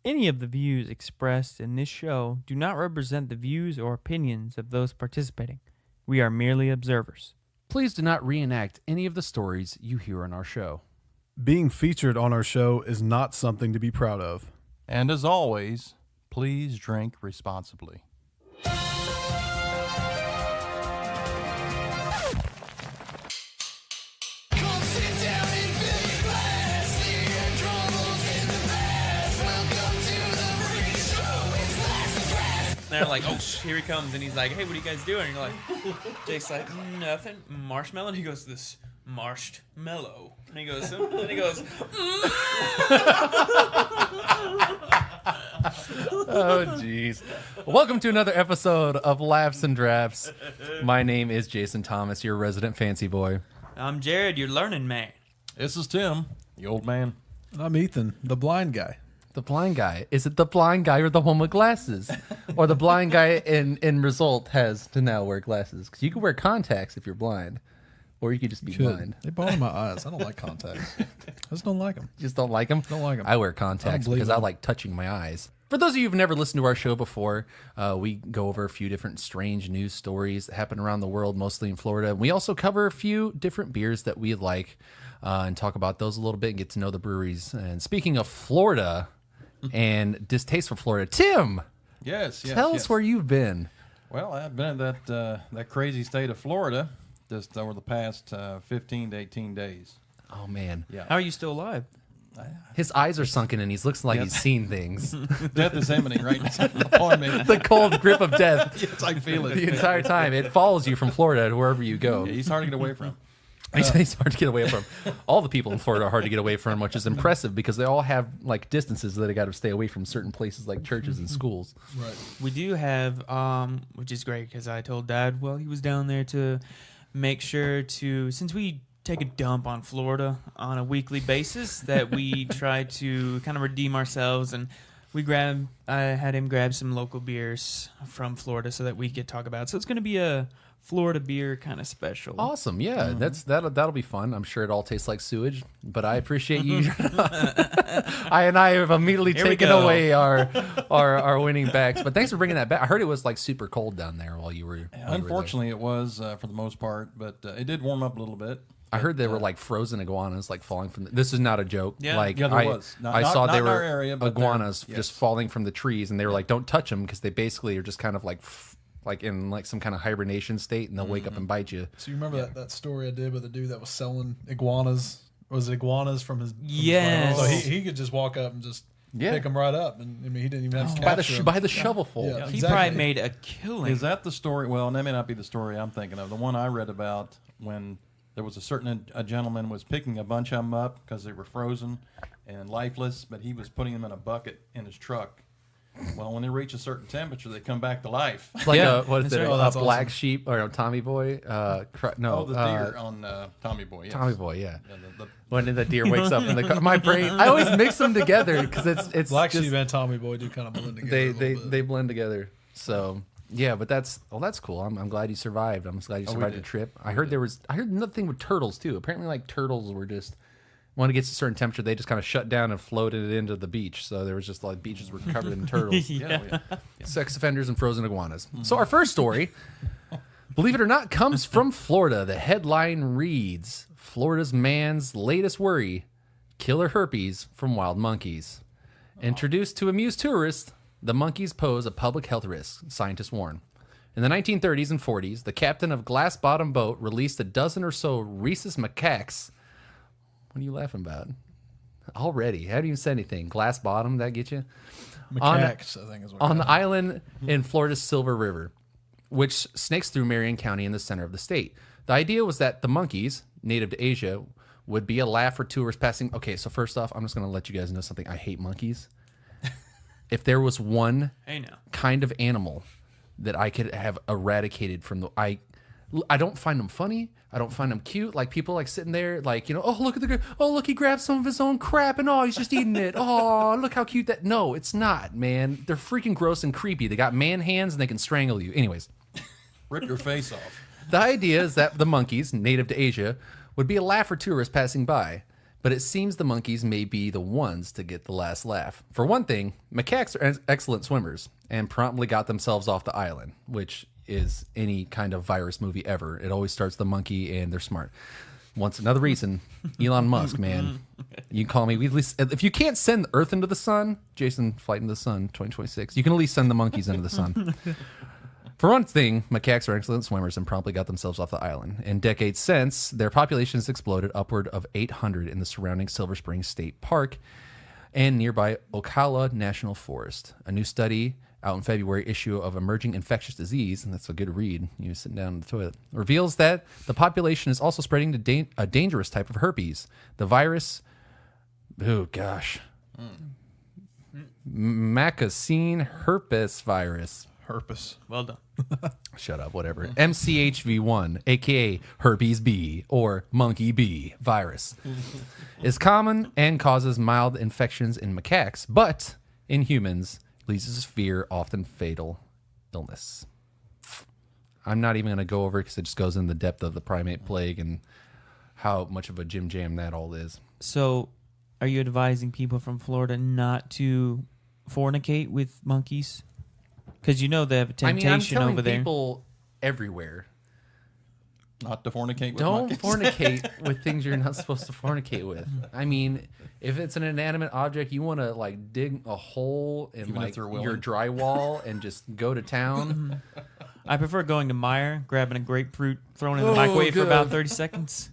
Any of the views expressed in this show do not represent the views or opinions of those participating. We are merely observers. Please do not reenact any of the stories you hear on our show. Being featured on our show is not something to be proud of. And as always, please drink responsibly. They're like, oh, here he comes. And he's like, hey, what are you guys doing? And you're like, Jake's like, nothing. Marshmallow? And he goes, this marshmallow. And he goes, Oh, jeez. Welcome to another episode of Laughs and Drafts. My name is Jason Thomas, your resident fancy boy. I'm Jared, your learning man. This is Tim, the old man. And I'm Ethan, the blind guy. The blind guy. Is it the blind guy or the one with glasses? Or the blind guy in result has to now wear glasses? Because you can wear contacts if you're blind. Or you could just be blind. They bother my eyes. I don't like contacts. I just don't like them. You just don't like them? Don't like them. I wear contacts because I like touching my eyes. For those of you who've never listened to our show before, we go over a few different strange news stories that happen around the world, mostly in Florida. We also cover a few different beers that we like and talk about those a little bit and get to know the breweries. And speaking of Florida and distaste for Florida, Tim, Yes. tell us where you've been. Well, I've been in that crazy state of Florida just over the past 15 to 18 days. Oh, man. Yeah. How are you still alive? His eyes are sunken and he looks like he's seen things. Death is imminent right now upon me. The cold grip of death. Yes, I feel it. The entire time. It follows you from Florida to wherever you go. Yeah, he's hard to get away from. He's hard to get away from. All the people in Florida are hard to get away from, which is impressive because they all have like distances that they got to stay away from certain places like churches and schools. Right. We do have, which is great because I told Dad, well, he was down there to make sure to, since we take a dump on Florida on a weekly basis, that we try to kind of redeem ourselves. And I had him grab some local beers from Florida so that we could talk about it. So it's going to be a Florida beer kind of special. Awesome, yeah, that'll be fun. I'm sure it all tastes like sewage, but I appreciate you. I have immediately taken away our winning backs. But thanks for bringing that back. I heard it was like super cold down there while you were. Unfortunately, it was for the most part, but it did warm up a little bit. I heard there were like frozen iguanas like falling from. This is not a joke. Yeah. Like Yeah, there was. I saw Not there in our were area, but iguanas yes. just falling from the trees, and they were like, "Don't touch them," because they basically are just kind of like in like some kind of hibernation state, and they'll wake up and bite you. So you remember that story I did with the dude that was selling iguanas? Was it iguanas from his? Yes. So he could just walk up and just pick them right up, and I mean he didn't even have to capture by the shovelful. Yeah. He Exactly. probably made a killing. Is that the story? Well, that may not be the story I'm thinking of. The one I read about when there was a gentleman was picking a bunch of them up because they were frozen and lifeless, but he was putting them in a bucket in his truck. Well, when they reach a certain temperature, they come back to life. It's like Yeah, what is that's it? right. A That's black awesome. sheep or a Tommy Boy? The deer on Tommy Boy. Yes. Tommy Boy, yeah. Yeah, When the deer wakes up in the car. My brain, I always mix them together because it's Black just, Sheep and Tommy Boy do kind of blend together. a little bit. they blend together. So yeah, but that's cool. I'm glad you survived. I'm glad you survived the did. trip. I heard another thing with turtles too. Apparently, like turtles were just when it gets to a certain temperature, they just kind of shut down and floated it into the beach. So there was just like beaches were covered in turtles, Yeah. sex offenders, and frozen iguanas. So our first story, believe it or not, comes from Florida. The headline reads: Florida's man's latest worry: killer herpes from wild monkeys. Introduced to amuse tourists, the monkeys pose a public health risk, scientists warn. In the 1930s and 40s, the captain of a glass-bottom boat released a dozen or so rhesus macaques. What are you laughing about? Already, haven't even said anything. Glass bottom, that get you? Macaques, I think is what On it the island in Florida's Silver River, which snakes through Marion County in the center of the state. The idea was that the monkeys, native to Asia, would be a laugh for tourists passing. Okay, so first off, I'm just going to let you guys know something. I hate monkeys. If there was one Hey, now. kind of animal that I could have eradicated from the... I don't find them funny. I don't find them cute. Like people like sitting there, like, you know, oh look at look, he grabbed some of his own crap and he's just eating it. Oh, look how cute that. No, it's not, man. They're freaking gross and creepy. They got man hands and they can strangle you. Anyways, Rip your face off. the idea is that the monkeys, native to Asia, would be a laugh for tourists passing by. But it seems the monkeys may be the ones to get the last laugh. For one thing, macaques are excellent swimmers and promptly got themselves off the island, which is any kind of virus movie ever. It always starts the monkey and they're smart. Once another reason, Elon Musk, man. You can call me. We at least, if you can't send the Earth into the sun, Jason, Flight into the Sun 2026, you can at least send the monkeys into the sun. For one thing, macaques are excellent swimmers and promptly got themselves off the island. In decades since, their population has exploded upward of 800 in the surrounding Silver Springs State Park and nearby Ocala National Forest. A new study out in February issue of Emerging Infectious Disease, and that's a good read, you sitting down in the toilet, reveals that the population is also spreading to a dangerous type of herpes. The virus, macaque herpes virus. Herpes. Well done. Shut up, whatever. MCHV1, aka herpes B or monkey B virus, is common and causes mild infections in macaques, but in humans leads to severe, often fatal illness. I'm not even going to go over it because it just goes in the depth of the primate plague and how much of a jim jam that all is. So, are you advising people from Florida not to fornicate with monkeys? Because you know they have a temptation I'm telling over there. people everywhere, Not to fornicate with don't monkeys. fornicate with things you're not supposed to fornicate with. I mean, if it's an inanimate object, you want to like dig a hole in Even if like they're your willing. drywall and just go to town. I prefer going to Meijer, grabbing a grapefruit, throwing it in the Oh, microwave for about good. 30 seconds.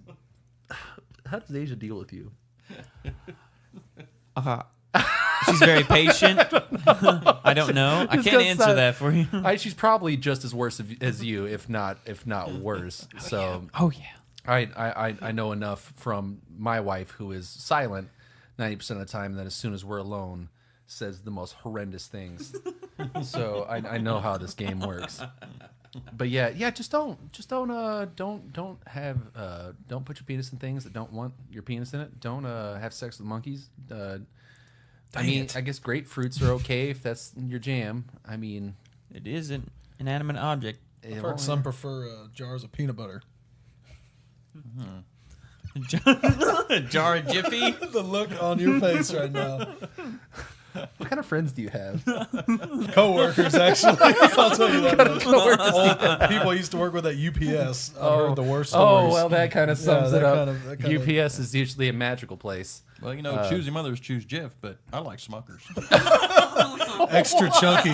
How does Asia deal with you? She's very patient. I don't know. I Just can't 'cause answer that for you. She's probably just as worse as you, if not worse. So Oh, yeah. I know enough from my wife, who is silent 90% of the time, that as soon as we're alone, says the most horrendous things. So I know how this game works. But yeah, just don't put your penis in things that don't want your penis in it. Don't have sex with monkeys. I mean, I guess grapefruits are okay if that's your jam. I mean, It is an inanimate object. I've heard some prefer jars of peanut butter. A jar of Jiffy. The look on your face right now. What kind of friends do you have? Coworkers, actually. I'll tell you that much. Old people I used to work with at UPS. I've heard the worst stories. Oh, well, that kind of sums Yeah, it that up. kind of- UPS is usually a magical place. Well, you know, choosy mothers choose Jif, but I like Smuckers. Extra chunky.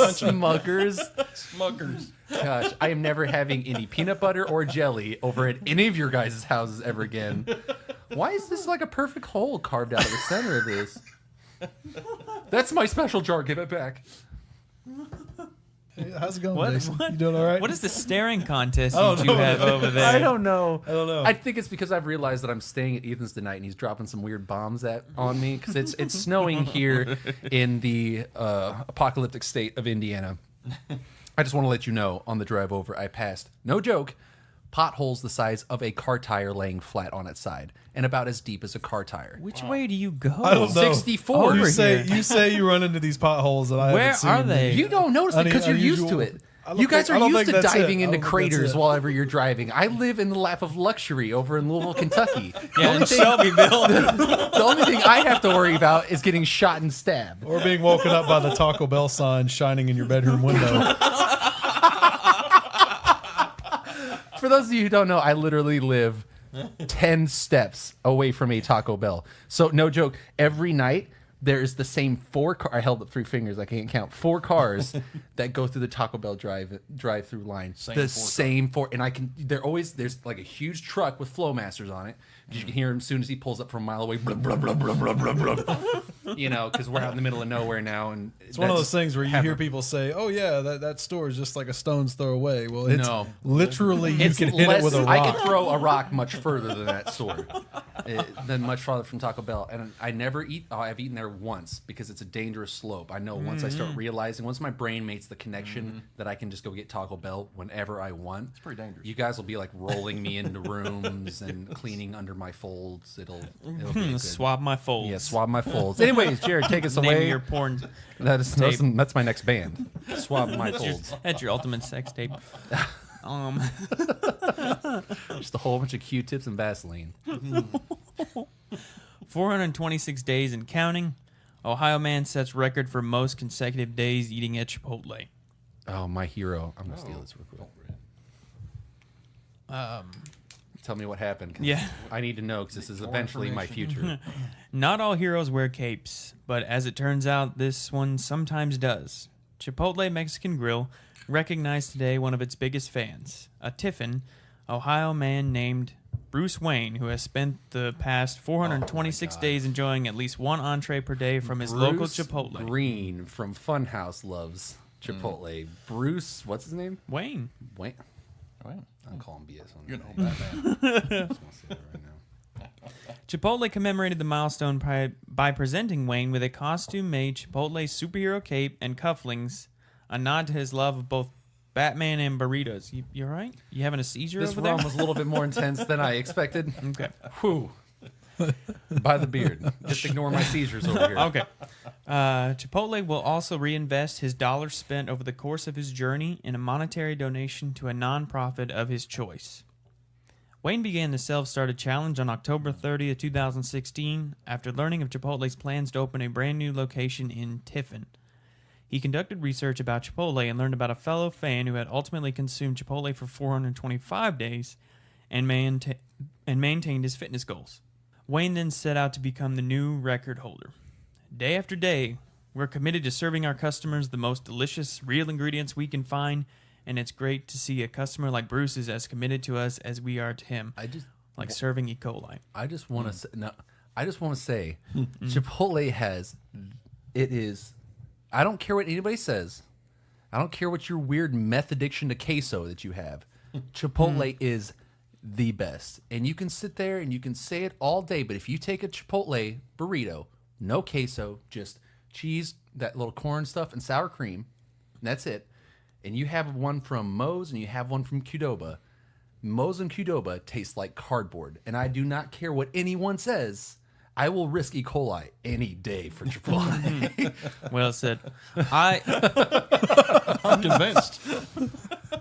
Smuckers. Smuckers. Gosh, I am never having any peanut butter or jelly over at any of your guys' houses ever again. Why is this like a perfect hole carved out of the center of this? That's my special jar. Give it back. Hey, how's it going, What? Jason? What? You doing all right? What is the staring contest I you don't two know. have over there? I don't know. I don't know. I think it's because I've realized that I'm staying at Ethan's tonight and he's dropping some weird bombs on me because it's snowing here in the apocalyptic state of Indiana. I just want to let you know, on the drive over, I passed, no joke, potholes the size of a car tire laying flat on its side and about as deep as a car tire. Which way do you go? I don't know. 64. Over You say here. you say you run into these potholes that I Where haven't seen. are they? You don't notice it because you're used to it. You guys are used to diving into craters whenever you're driving. I live in the lap of luxury over in Louisville, Kentucky. Yeah, in Shelbyville. The only thing I have to worry about is getting shot and stabbed. Or being woken up by the Taco Bell sign shining in your bedroom window. For those of you who don't know, I literally live 10 steps away from a Taco Bell. So, no joke, every night there is the same I held up 3 fingers, I can't count, 4 cars that go through the Taco Bell drive-through line. Same 4. And there's like a huge truck with Flowmasters on it. You can hear him as soon as he pulls up from a mile away. Blub, blub, blub, blub, blub, blub, blub. You know, because we're out in the middle of nowhere now. And It's one of those things where you hear people say, "Oh yeah, that store is just like a stone's throw away." Well, it's literally you can hit it with a rock. I can throw a rock much further than that store, than much farther from Taco Bell. And I never eat. Oh, I've eaten there once because it's a dangerous slope. I know once I start realizing, once my brain makes the connection that I can just go get Taco Bell whenever I want. It's pretty dangerous. You guys will be like rolling me into rooms and cleaning under my folds. It'll be good. Swab my folds. Yeah, swab my folds. Anyways, Jared, take us Name away. your porn. That's my next band. Swab my That's your, folds. that's your ultimate sex tape. Just a whole bunch of Q-tips and Vaseline. 426 days and counting. Ohio man sets record for most consecutive days eating at Chipotle. Oh, my hero. I'm going to steal this real quick. Tell me what happened. 'Cause Yeah. I need to know because this is eventually my future. Not all heroes wear capes, but as it turns out, this one sometimes does. Chipotle Mexican Grill recognized today one of its biggest fans, a Tiffin, Ohio man named Bruce Wayne, who has spent the past 426 days enjoying at least one entree per day from his local Bruce Chipotle. Green from Funhouse loves Chipotle. Bruce, what's his name? Wayne. Wayne. Right. I'm calling BS on You that know, name. Batman. I'm just gonna say that right now. Chipotle commemorated the milestone by presenting Wayne with a costume-made Chipotle superhero cape and cufflinks, a nod to his love of both Batman and burritos. You all right? You having a seizure This over there? realm was a little bit more intense than I expected. Okay. Whew. By the beard. Just ignore my seizures over here. Okay. Chipotle will also reinvest his dollars spent over the course of his journey in a monetary donation to a nonprofit of his choice. Wayne began the self-started challenge on October 30th, 2016, after learning of Chipotle's plans to open a brand new location in Tiffin. He conducted research about Chipotle and learned about a fellow fan who had ultimately consumed Chipotle for 425 days and maintained his fitness goals. Wayne then set out to become the new record holder. Day after day, we're committed to serving our customers the most delicious, real ingredients we can find, and it's great to see a customer like Bruce is as committed to us as we are to him, like serving E. coli. I just want to say, no, I just want to say, Chipotle is. I don't care what anybody says. I don't care what your weird meth addiction to queso that you have. Chipotle is the best, and you can sit there and you can say it all day. But if you take a Chipotle burrito, no queso, just cheese, that little corn stuff, and sour cream, and that's it. And you have one from Moe's and you have one from Qdoba. Moe's and Qdoba taste like cardboard, and I do not care what anyone says. I will risk E. coli any day for Chipotle. Well said. I'm convinced.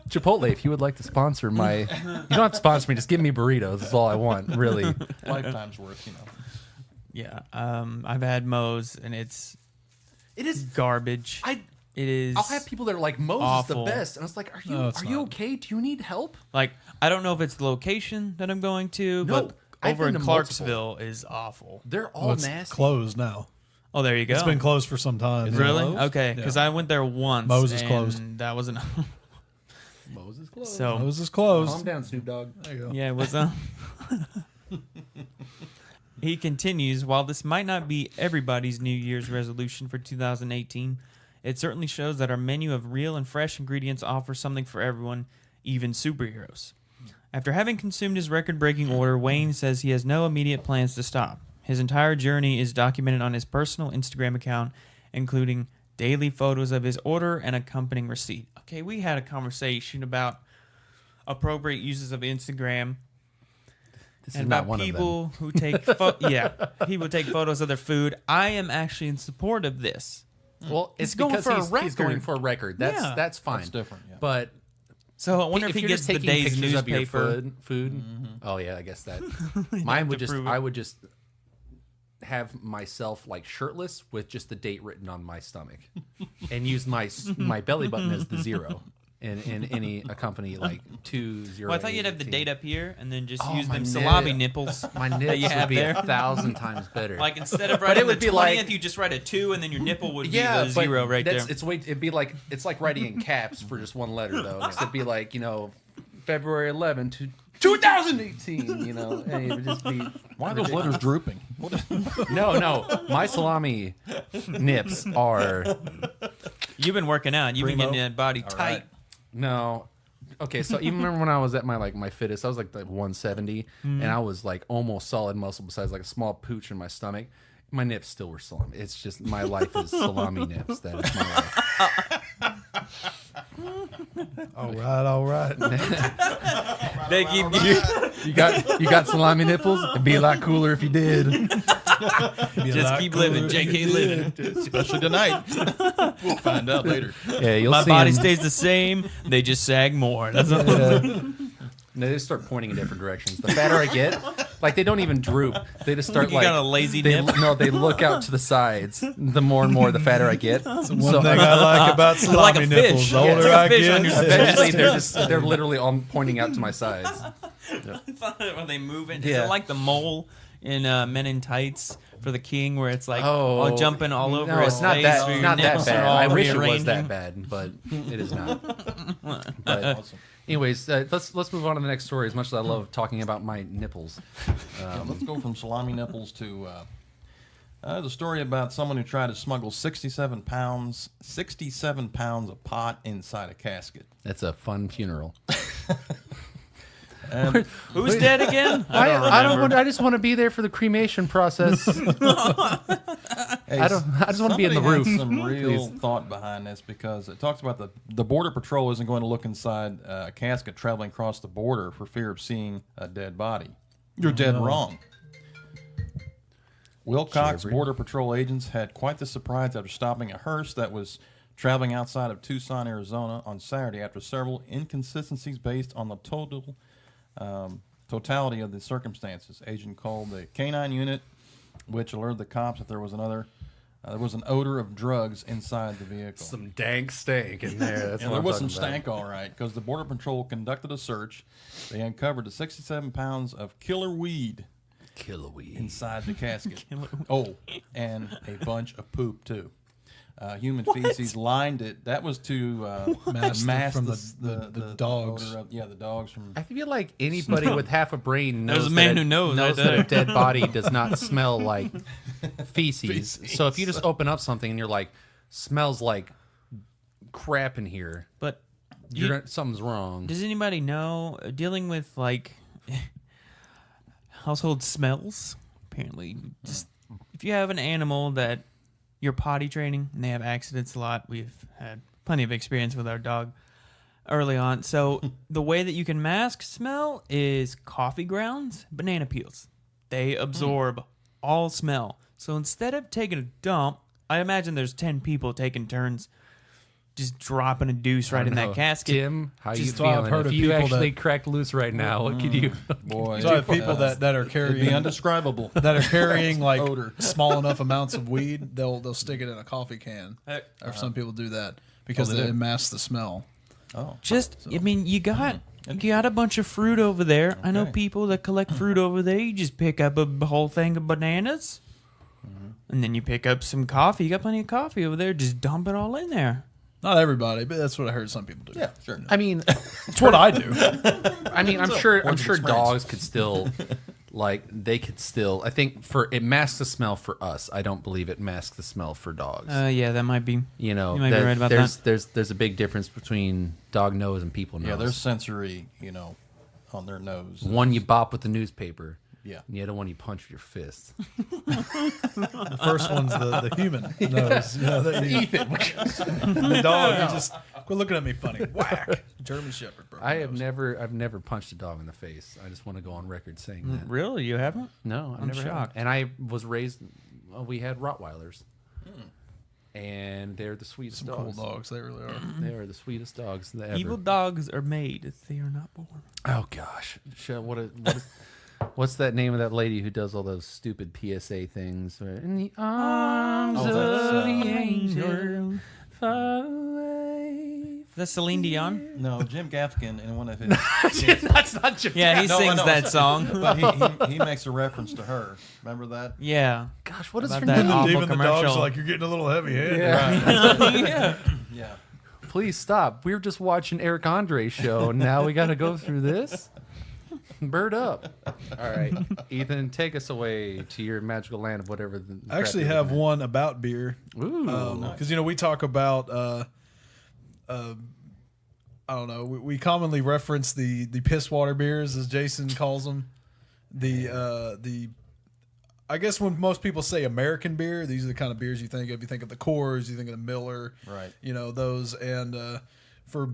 Chipotle, if you would like to sponsor my... You don't have to sponsor me, just give me burritos. That's all I want, really. Lifetime's worth, Yeah, I've had Moe's, and It is... garbage. It is. I'll have people that are like, Moe's awful. is the best. And I was like, are you No, it's you not. okay? Do you need help? Like, I don't know if it's the location that I'm going to, No, but I've over been in to Clarksville is awful. They're all Well, it's nasty. closed now. Oh, there you go. It's been closed for some time. Really? Moe's? Okay, because Yeah. I went there once. Moe's is and closed. That wasn't. Moe's is closed. So Moe's is closed. Calm down, Snoop Dogg. There you go. yeah, it was. He continues, while this might not be everybody's New Year's resolution for 2018, it certainly shows that our menu of real and fresh ingredients offers something for everyone, even superheroes. After having consumed his record-breaking order, Wayne says he has no immediate plans to stop. His entire journey is documented on his personal Instagram account, including daily photos of his order and accompanying receipt. Okay, we had a conversation about appropriate uses of Instagram. This And is not about one of them. people who take people take photos of their food. I am actually in support of this. Well, it's He's going because for a he's going record. for a record. That's fine. That's different, yeah. But So I wonder if he you're gets just the taking day's pictures of your newspaper. food. Oh yeah, I guess that. Mine would to just prove it. I would just have myself like shirtless with just the date written on my stomach, and use my belly button as the zero in any company like 20. Well, I thought you'd have the date up here and then just use my them salami nip. nipples. My that nips you would have be there. 1,000 times better. Like instead of But writing it would the be 20th, like- you just write a 2 and then your nipple would be yeah, the 0 right there. It'd be like it's like writing in caps for just one letter though. It'd be like February 11 to 2018. And it would just be Why are those letters drooping? no. My salami nips are You've been working out. You've been Primo. getting that body tight. right. no. Okay, so even remember when I was at my fittest, I was like 170, and I was like almost solid muscle besides like a small pooch in my stomach. My nips still were salami. It's just my life is salami nips. That is my life. All right. They keep You got salami nipples? It'd be a lot cooler if you did. just keep living. JK living. Especially tonight. We'll find out later. Yeah, you'll My see body 'em. stays the same. They just sag more. That's all. No, they just start pointing in different directions. The fatter I get, like they don't even droop. They just start You got a lazy nip? No, they look out to the sides. The more and more, the fatter I get. One thing I like about salami Like a nipples, fish. the Yeah, older it's like a I fish on get, your eventually they're literally all pointing out to my sides. When they move it, is Yeah. it like the mole in Men in Tights for the king, where it's like Oh, all jumping all over No, his it's not face? that. where your Not that nipples are bad. all I wish it was rearranging? that bad, but it is not. But Awesome. anyways, let's move on to the next story. As much as I love talking about my nipples, Let's go from salami nipples to the story about someone who tried to smuggle 67 pounds of pot inside a casket. that's a fun funeral. And Who's dead again? I don't remember. want. I just want to be there for the cremation process. hey, I just want to be in the somebody roof. had some real thought behind this, because it talks about the border patrol isn't going to look inside a casket traveling across the border for fear of seeing a dead body. You're dead wrong. Wilcox Sure, Border Patrol agents had quite the surprise after stopping a hearse that was traveling outside of Tucson, Arizona on Saturday after several inconsistencies based on the totality of the circumstances. Agent called the K-9 unit, which alerted the cops that there was an odor of drugs inside the vehicle. Some dank stank in there. That's And what there I'm was some talking about. stank, all right, because the Border Patrol conducted a search. They uncovered the 67 pounds of killer weed Killer weed. inside the casket. Oh, and a bunch of poop, too. Human feces lined it. That was to mask from the dogs. odor of, the dogs from... I feel like anybody with half a brain knows There's a man that who knows right that a there. dead body does not smell like feces. So if you just open up something and you're like, smells like crap in here, But something's wrong. does anybody know, dealing with like household smells? Apparently, just if you have an animal that you're potty training and they have accidents a lot, we've had plenty of experience with our dog early on. So the way that you can mask smell is coffee grounds, banana peels. They absorb all smell. So instead of taking a dump, I imagine there's 10 people taking turns just dropping a deuce right in that casket. Tim, how you Just I've feeling? heard If of you people actually that- cracked loose right now, what could you? Boy, So I have people that are it'd be carrying undescribable. that are carrying like Odor. small enough amounts of weed. They'll stick it in a coffee can. Or some people do that because they it do? masks the smell. Oh, I mean, you got a bunch of fruit over there. I know Okay. people that collect fruit over there. You just pick up a whole thing of bananas, and then you pick up some coffee. You got plenty of coffee over there. Just dump it all in there. Not everybody, but that's what I heard some people do. yeah, sure. I mean, It's what I do. I'm sure Points of experience. dogs could still, they could still. I think it masks the smell for us. I don't believe it masks the smell for dogs. Yeah, that might be. You know, you might be right about there's a big difference between dog nose and people nose. Yeah, there's sensory, on their nose. one you bop with the newspaper. Yeah. And the other one you punch with your fist. The first one's the human nose. You know, that you, the dog, you just quit looking at me funny. Whack. German Shepherd, bro. I've never punched a dog in the face. I just want to go on record saying that. Really, you haven't? No, I'm never have. shocked. And I was raised. Well, we had Rottweilers, and they're the sweetest Some cool dogs. dogs. They really are. They are the sweetest dogs ever. Evil dogs are made; they are not born. Oh gosh, what's that name of that lady who does all those stupid PSA things? In the arms Oh, of that's, the angel, far away. That's Celine Dion. No, Jim Gaffigan in one of his. That's not Jim. Yeah, he No, I sings know. that song. But he makes a reference to her. Remember that? Yeah. Gosh, what is About her that name? awful Even the dogs commercial. are like, you're getting a little heavy-handed. Yeah. Yeah. Please stop. We were just watching Eric Andre's show, and now we got to go through this. Bird up. All right, Ethan, take us away to your magical land of whatever. I actually have one about beer. Ooh, Because, we talk about, I don't know, we commonly reference the piss water beers, as Jason calls them. I guess when most people say American beer, these are the kind of beers you think of. You think of the Coors, you think of the Miller, Right. Those. And for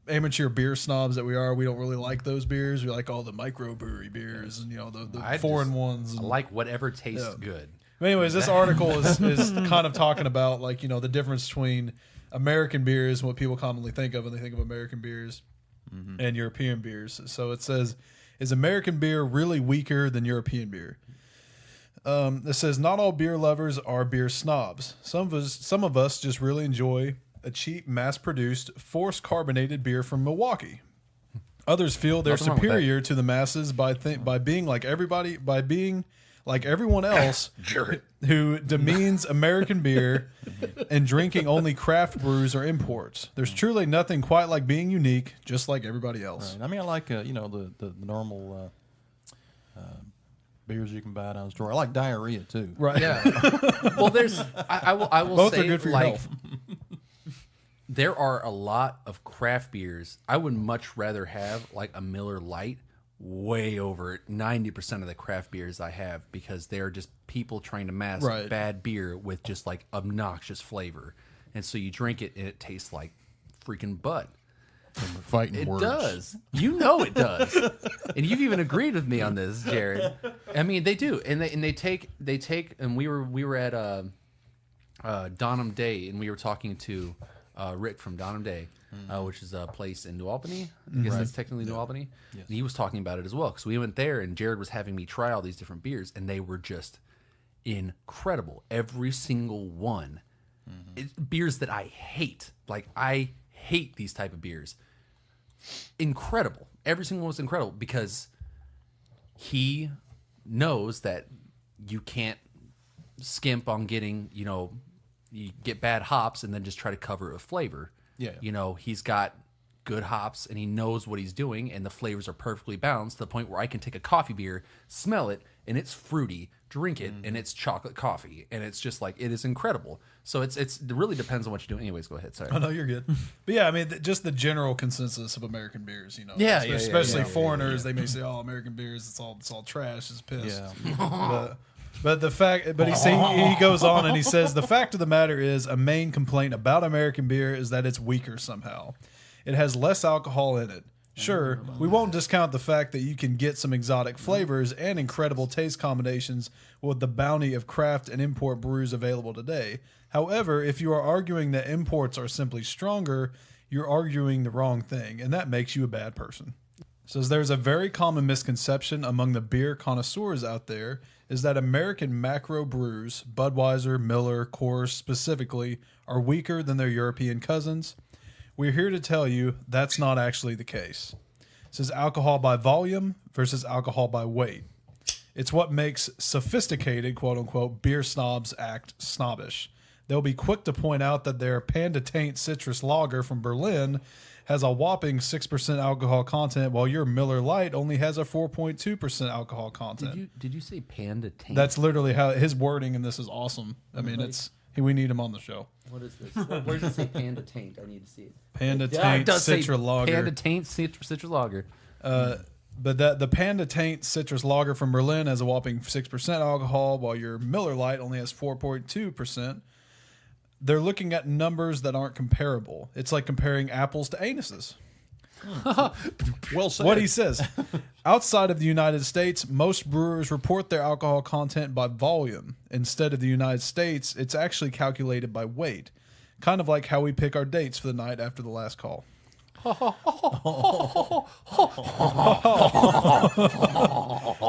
amateur beer snobs that we are, we don't really like those beers. We like all the microbrewery beers and the foreign ones. I And, like whatever tastes Yeah. good. but anyways, this article is kind of talking about the difference between American beers and what people commonly think of when they think of American beers. and European beers. So it says, is American beer really weaker than European beer? It says, not all beer lovers are beer snobs. Some of us just really enjoy a cheap, mass-produced, forced carbonated beer from Milwaukee. Others feel they're Nothing wrong with superior to the masses by being like everyone else who demeans American beer and drinking only craft brews or imports. There's truly nothing quite like being unique, just like everybody else. Right. I mean, I like the normal beers you can buy down the store. I like diarrhea too. Right. Yeah. Well, I will Both say, are good for your like, health. there are a lot of craft beers. I would much rather have like a Miller Lite way over 90% of the craft beers I have, because they're just people trying to mask Right. bad beer with just like obnoxious flavor. And so you drink it and it tastes like freaking Bud. We're fighting It words. does. You know it does. And you've even agreed with me on this, Jared. I mean, they do. And they take and we were at Donham Day, and we were talking to Rick from Donham Day, which is a place in New Albany. I guess that's technically New Albany. Yes. And he was talking about it as well, because we went there and Jared was having me try all these different beers, and they were just incredible. Every single one. It's beers that I hate. Like, I hate these type of beers. Incredible. Every single one was incredible, because he knows that you can't skimp on getting, you get bad hops and then just try to cover it with flavor. Yeah. He's got good hops and he knows what he's doing, and the flavors are perfectly balanced to the point where I can take a coffee beer, smell it, and it's fruity, drink it, and it's chocolate coffee, and it's just like, it is incredible. So it really depends on what you do. Anyways, go ahead. Sorry. Oh, no, you're good. But yeah, I mean, just the general consensus of American beers, Yeah, especially yeah. foreigners, they may say, "Oh, American beers, it's all trash, it's piss." Yeah. But he goes on and he says, the fact of the matter is, a main complaint about American beer is that it's weaker somehow. It has less alcohol in it. Sure, we won't discount the fact that you can get some exotic flavors and incredible taste combinations with the bounty of craft and import brews available today. However, if you are arguing that imports are simply stronger, you're arguing the wrong thing, and that makes you a bad person. Says there's a very common misconception among the beer connoisseurs out there is that American macro brews, Budweiser, Miller, Coors specifically, are weaker than their European cousins. We're here to tell you that's not actually the case. It says alcohol by volume versus alcohol by weight. It's what makes sophisticated, quote unquote, beer snobs act snobbish. They'll be quick to point out that their Panda Taint citrus lager from Berlin has a whopping 6% alcohol content, while your Miller Lite only has a 4.2% alcohol content. Did you say Panda Taint? That's literally how his wording in this is awesome. I mean, we need him on the show. What is this? Where does it say Panda Taint? I need to see it. Panda Yeah, it Taint does say Citra Lager. Panda Taint Citrus Lager. But the Panda Taint Citrus Lager from Berlin has a whopping 6% alcohol, while your Miller Lite only has 4.2%. They're looking at numbers that aren't comparable. It's like comparing apples to anuses. Well said. What he says. Outside of the United States, most brewers report their alcohol content by volume. Instead of the United States, it's actually calculated by weight. Kind of like how we pick our dates for the night after the last call.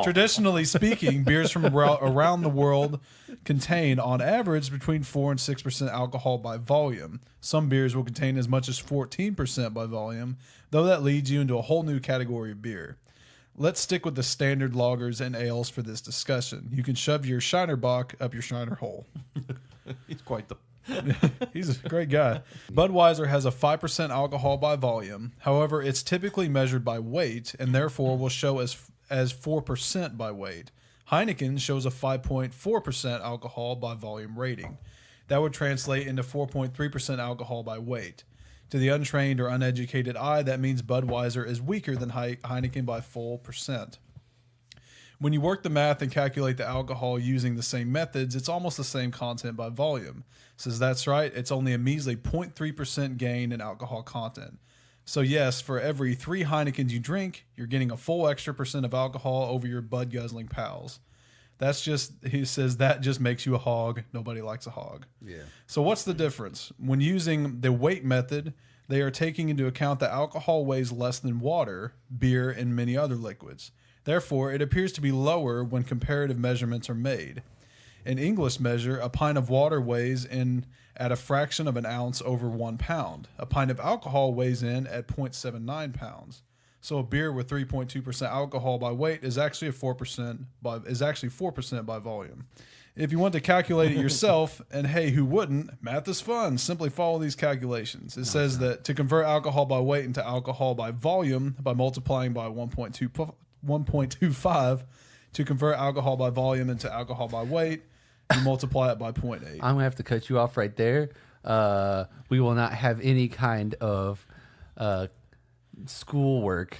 Traditionally speaking, beers from around the world contain, on average, between 4 and 6% alcohol by volume. Some beers will contain as much as 14% by volume, though that leads you into a whole new category of beer. Let's stick with the standard lagers and ales for this discussion. You can shove your Shiner Bock up your Shiner hole. He's quite the. He's a great guy. Budweiser has a 5% alcohol by volume. However, it's typically measured by weight and therefore will show as 4% by weight. Heineken shows a 5.4% alcohol by volume rating. That would translate into 4.3% alcohol by weight. To the untrained or uneducated eye, that means Budweiser is weaker than Heineken by full percent. When you work the math and calculate the alcohol using the same methods, it's almost the same content by volume. Says that's right, it's only a measly 0.3% gain in alcohol content. So yes, for every 3 Heinekens you drink, you're getting a full extra percent of alcohol over your Bud guzzling pals. That's just, he says, that just makes you a hog. Nobody likes a hog. Yeah. So what's the difference? When using the weight method, they are taking into account that alcohol weighs less than water, beer, and many other liquids. Therefore, it appears to be lower when comparative measurements are made. In English measure, a pint of water weighs in at a fraction of an ounce over 1 pound. A pint of alcohol weighs in at 0.79 pounds. So a beer with 3.2% alcohol by weight is actually 4% by volume. If you want to calculate it yourself, and hey, who wouldn't? Math is fun. Simply follow these calculations. It says that to convert alcohol by weight into alcohol by volume by multiplying by 1.25, to convert alcohol by volume into alcohol by weight, you multiply it by 0.8. I'm going to have to cut you off right there. We will not have any kind of schoolwork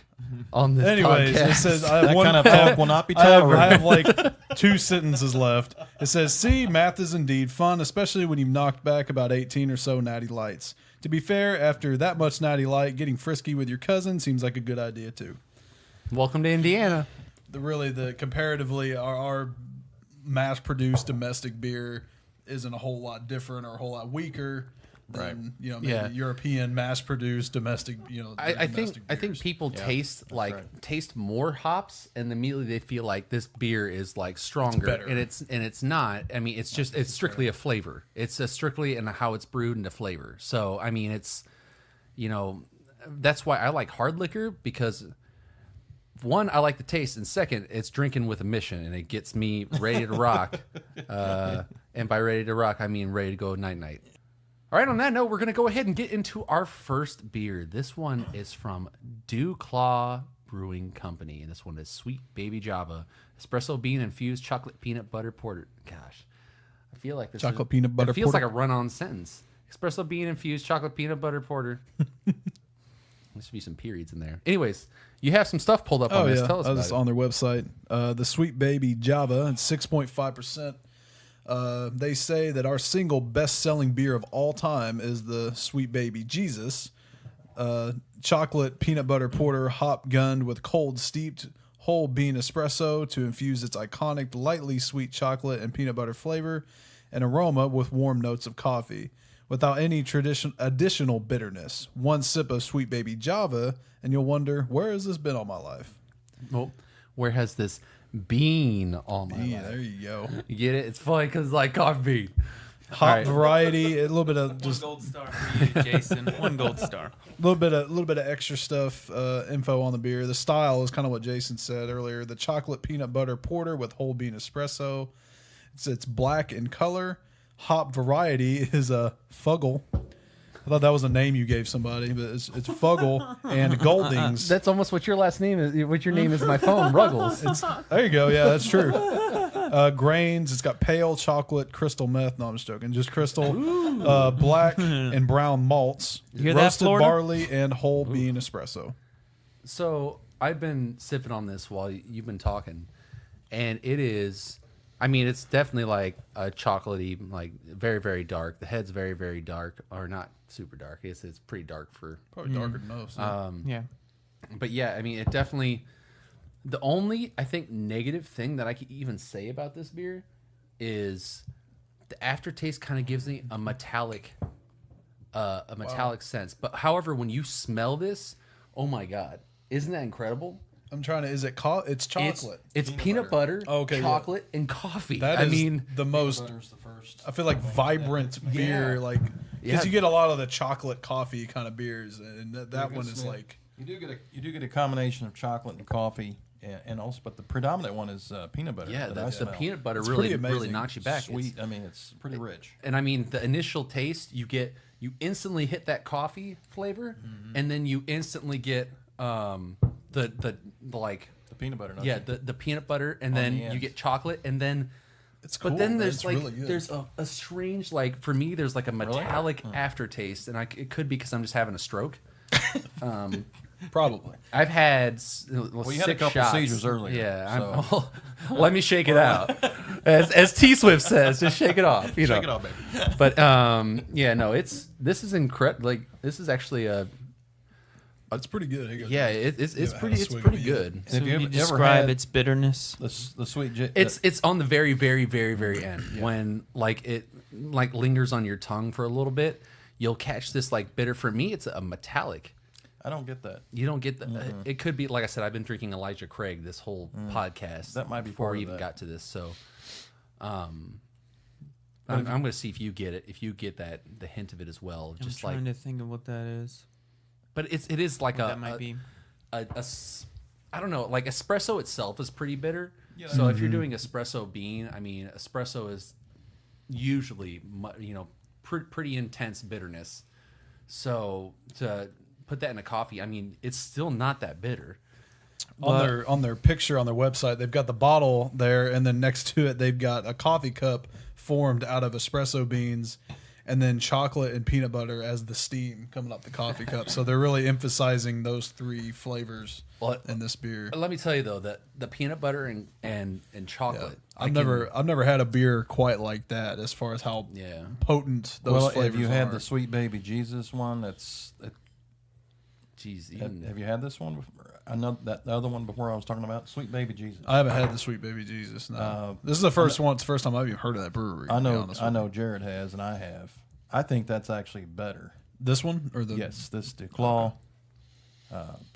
on this Anyways, podcast. it says I have That one kind of help will not be I have tolerated. like 2 sentences left. It says, see, math is indeed fun, especially when you've knocked back about 18 or so natty lights. To be fair, after that much natty light, getting frisky with your cousin seems like a good idea too. Welcome to Indiana. The comparatively, our mass-produced domestic beer isn't a whole lot different or a whole lot weaker than maybe European mass-produced domestic. I think beers. people taste right. taste more hops, and immediately they feel like this beer is like stronger, better. and it's not. I mean, it's strictly a flavor. It's strictly in how it's brewed and a flavor. So I mean, it's that's why I like hard liquor, because one, I like the taste, and second, it's drinking with a mission, and it gets me ready to rock. And by ready to rock, I mean ready to go night night. All right, on that note, we're going to go ahead and get into our first beer. This one is from Duclaw Brewing Company, and this one is Sweet Baby Java, espresso bean infused chocolate peanut butter porter. Gosh, I feel like this Chocolate peanut butter It feels porter? like a run-on sentence. Espresso bean infused chocolate peanut butter porter. There should be some periods in there. Anyways, you have some stuff pulled up on this. Tell us I about was it. on their website. The Sweet Baby Java, it's 6.5%. They say that our single best-selling beer of all time is the Sweet Baby Jesus. Chocolate peanut butter porter, hop gunned with cold steeped whole bean espresso to infuse its iconic lightly sweet chocolate and peanut butter flavor and aroma with warm notes of coffee, without any additional bitterness. One sip of Sweet Baby Java, and you'll wonder, where has this been all my life? Well, where has this been all my Yeah, life? there you go. You get it? It's funny because it's like coffee bean. Hop All right. variety, a little bit of One just gold star for you, Jason. One gold star. a little bit of extra stuff, info on the beer. The style is kind of what Jason said earlier. The chocolate peanut butter porter with whole bean espresso. It's black in color. Hop variety is a Fuggle. I thought that was a name you gave somebody, but it's Fuggle and Goldings. That's almost what your last name is. What your name is in my phone, Ruggles. There you go. Yeah, that's true. Grains. It's got pale chocolate, crystal meth. No, I'm just joking. Just crystal. Black and brown malts. You hear that, Roasted Florida? barley and whole bean espresso. So I've been sipping on this while you've been talking, and it is. I mean, it's definitely like a chocolatey, like very, very dark. The head's very, very dark, or not super dark. It's pretty dark for. Probably darker than most. Yeah. But yeah, I mean, it definitely. The only, I think, negative thing that I could even say about this beer is the aftertaste kind of gives me a metallic sense. But however, when you smell this, oh my god, isn't that incredible? I'm trying to. Is it? It's chocolate. It's peanut butter, Okay, yeah. chocolate, and coffee. That I is mean, the most. Butter's the first. I feel like vibrant beer, like because Yeah. you get a lot of the chocolate coffee kind of beers, and that one is like. You do get a combination of chocolate and coffee, and also, but the predominant one is peanut butter. yeah, that I the smell. peanut butter It's really pretty amazing. really knocks you back. Sweet. I mean, it's pretty rich. And I mean, the initial taste, you instantly hit that coffee flavor, and then you instantly get the like. The peanut butter. don't Yeah, you? the peanut butter, and On then the you end. get chocolate, and then It's cool. but then man. there's It's like really good. there's a strange, like, for me there's like a metallic aftertaste, and it could be because I'm just having a stroke. probably. I've had you had a 6 couple shots. seizures earlier, Yeah, so- let me shake it out, as T Swift says, just shake it off. You know. Shake it off, baby. But yeah, no, this is incredible. Like, this is actually a It's pretty good. Here you go. yeah, it's Yeah, pretty have a it's swig pretty of it. good. So Have you you ever describe had- its bitterness. The sweet. It's on the very, very, very, very end when like it like lingers on your tongue for a little bit. you'll catch this like bitter. For me, it's a metallic. I don't get that. You don't get the. It could be, like I said, I've been drinking Elijah Craig this whole podcast. That might be before part we of even that. got to this. So, I'm going to see if you get it. If you get that, the hint of it as well. I'm Just trying to think of what that is. but it is like What that might be. I don't know. Like espresso itself is pretty bitter. Yeah. So if you're doing espresso bean, I mean, espresso is usually pretty intense bitterness. So to put that in a coffee, I mean, it's still not that bitter. On their picture on their website, they've got the bottle there, and then next to it, they've got a coffee cup formed out of espresso beans, and then chocolate and peanut butter as the steam coming up the coffee cup. So they're really emphasizing those 3 flavors in this beer. Let me tell you though that the peanut butter and chocolate. I've never had a beer quite like that as far as how potent those flavors have you had are. the Sweet Baby Jesus one? Geez, Have you had this one? I know that the other one before I was talking about Sweet Baby Jesus. I haven't had the Sweet Baby Jesus. No, this is the first one. It's the first time I've even heard of that brewery. I to be know. honest I with know you. Jared has, and I have. I think that's actually better. This one or the Yes, this Duclaw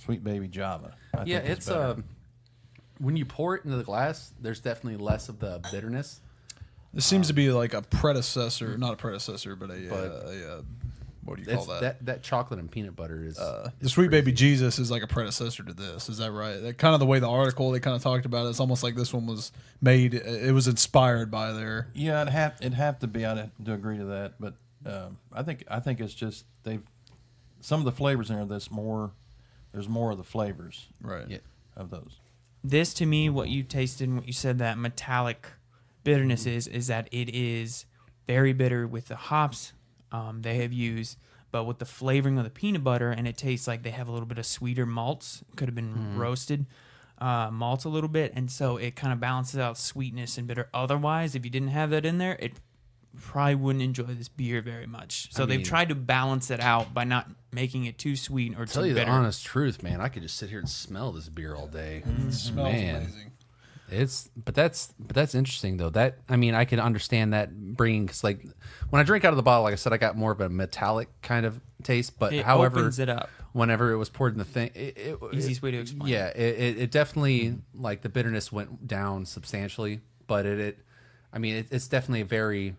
Sweet Baby Java. I think it's better. when you pour it into the glass, there's definitely less of the bitterness. This seems to be like a predecessor, not a predecessor, but a what do you call that? That chocolate and peanut butter is The Sweet Baby Jesus is like a predecessor to this. Is that right? That kind of the way the article they kind of talked about it. It's almost like this one was made. It was inspired by their. Yeah, it'd have to be. I'd have to agree to that, but I think it's just some of the flavors in there. There's more of the flavors Right. of those. This to me, what you tasted and what you said that metallic bitterness is that it is very bitter with the hops they have used, but with the flavoring of the peanut butter, and it tastes like they have a little bit of sweeter malts. Could have been roasted malts a little bit, and so it kind of balances out sweetness and bitter. Otherwise, if you didn't have that in there, it probably wouldn't enjoy this beer very much. So they've tried to balance it out by not making it too sweet or too tell you bitter. the honest truth, man. I could just sit here and smell this beer all day. It smells Man. amazing. But that's interesting though. That I mean, I can understand that bringing, cause like when I drink out of the bottle, like I said, I got more of a metallic kind of taste. But It however, opens it up. whenever it was poured in the thing, Easiest way to explain. Yeah, it definitely like the bitterness went down substantially. But it's definitely a very,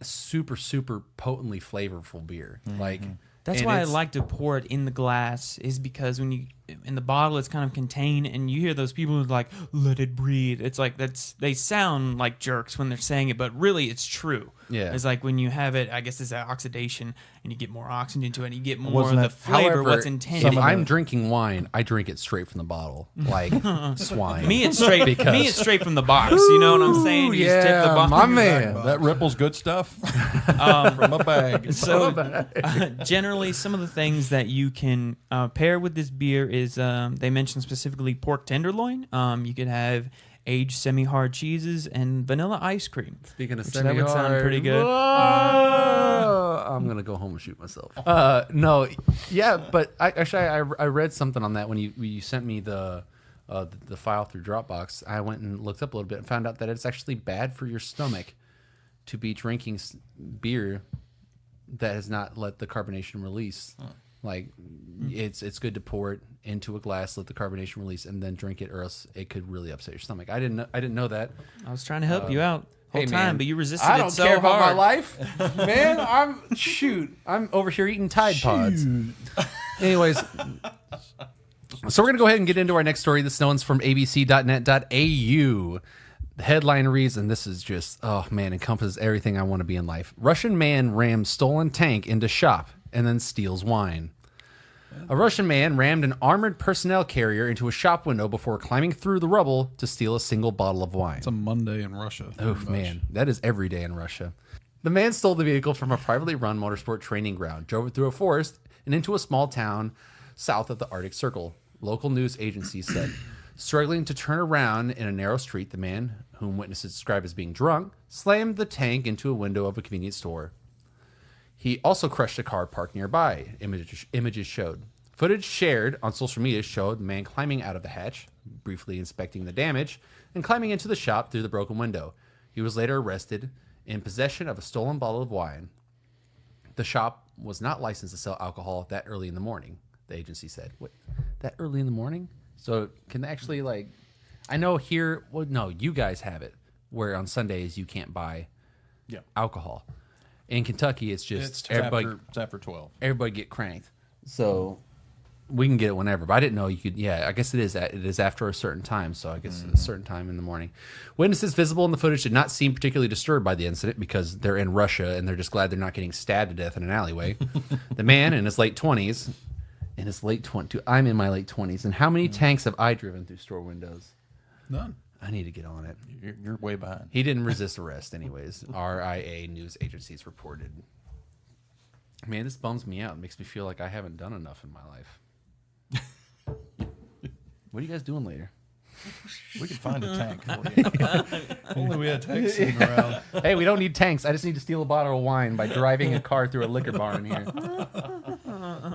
super potently flavorful beer. Like. That's and why I it's- like to pour it in the glass, is because when you in the bottle it's kind of contained, and you hear those people who's like, let it breathe. It's like they sound like jerks when they're saying it, but really it's true. Yeah. It's like when you have it, I guess it's that oxidation, and you get more oxygen to it, and you get more of Wasn't the that- flavor, However, what's if intended. I'm drinking wine, I drink it straight from the bottle, like swine. Me, it's straight. Because- Me, it's straight from the box. You know what I'm saying? You just tip the yeah, box. my man. That Ripple's good stuff from a bag. So, generally, some of the things that you can pair with this beer is they mentioned specifically pork tenderloin. You could have aged semi-hard cheeses and vanilla ice cream. Speaking of Which that would sound semi-hard, pretty good. whoa, I'm gonna go home and shoot myself. No, yeah, but I read something on that when you sent me the file through Dropbox. I went and looked up a little bit and found out that it's actually bad for your stomach to be drinking beer that has not let the carbonation release. Like it's good to pour it into a glass, let the carbonation release, and then drink it, or else it could really upset your stomach. I didn't know that. I was trying to help you out whole Hey, time, man, but you resisted I don't it so care about hard. my life, man. I'm over here eating Tide Pods. Anyways, so we're gonna go ahead and get into our next story. This one's from abc.net.au. The headline reads, and this is just, oh man, encompasses everything I want to be in life. Russian man rams stolen tank into shop and then steals wine. A Russian man rammed an armored personnel carrier into a shop window before climbing through the rubble to steal a single bottle of wine. It's a Monday in Russia. Oh man, that is every day in Russia. The man stole the vehicle from a privately run motorsport training ground, drove it through a forest and into a small town south of the Arctic Circle. Local news agencies said, struggling to turn around in a narrow street, the man, whom witnesses describe as being drunk, slammed the tank into a window of a convenience store. He also crushed a car parked nearby, images showed. Footage shared on social media showed the man climbing out of the hatch, briefly inspecting the damage, and climbing into the shop through the broken window. He was later arrested in possession of a stolen bottle of wine. the shop was not licensed to sell alcohol that early in the morning. The agency said, "What? That early in the morning? So can they actually like? I know here. Well, no, you guys have it where on Sundays you can't buy alcohol. In Kentucky, it's just everybody. It's after 12. Everybody get cranked. So we can get it whenever. But I didn't know you could. Yeah, I guess it is. It is after a certain time. So I guess a certain time in the morning. Witnesses visible in the footage did not seem particularly disturbed by the incident because they're in Russia and they're just glad they're not getting stabbed to death in an alleyway. The man in his late 20s. I'm in my late 20s. And how many tanks have I driven through store windows? None. I need to get on it. You're way behind. He didn't resist arrest, anyways. RIA news agencies reported. Man, this bums me out. It makes me feel like I haven't done enough in my life. What are you guys doing later? We could find a tank for you. Only we had tanks sitting around. Hey, we don't need tanks. I just need to steal a bottle of wine by driving a car through a liquor bar in here.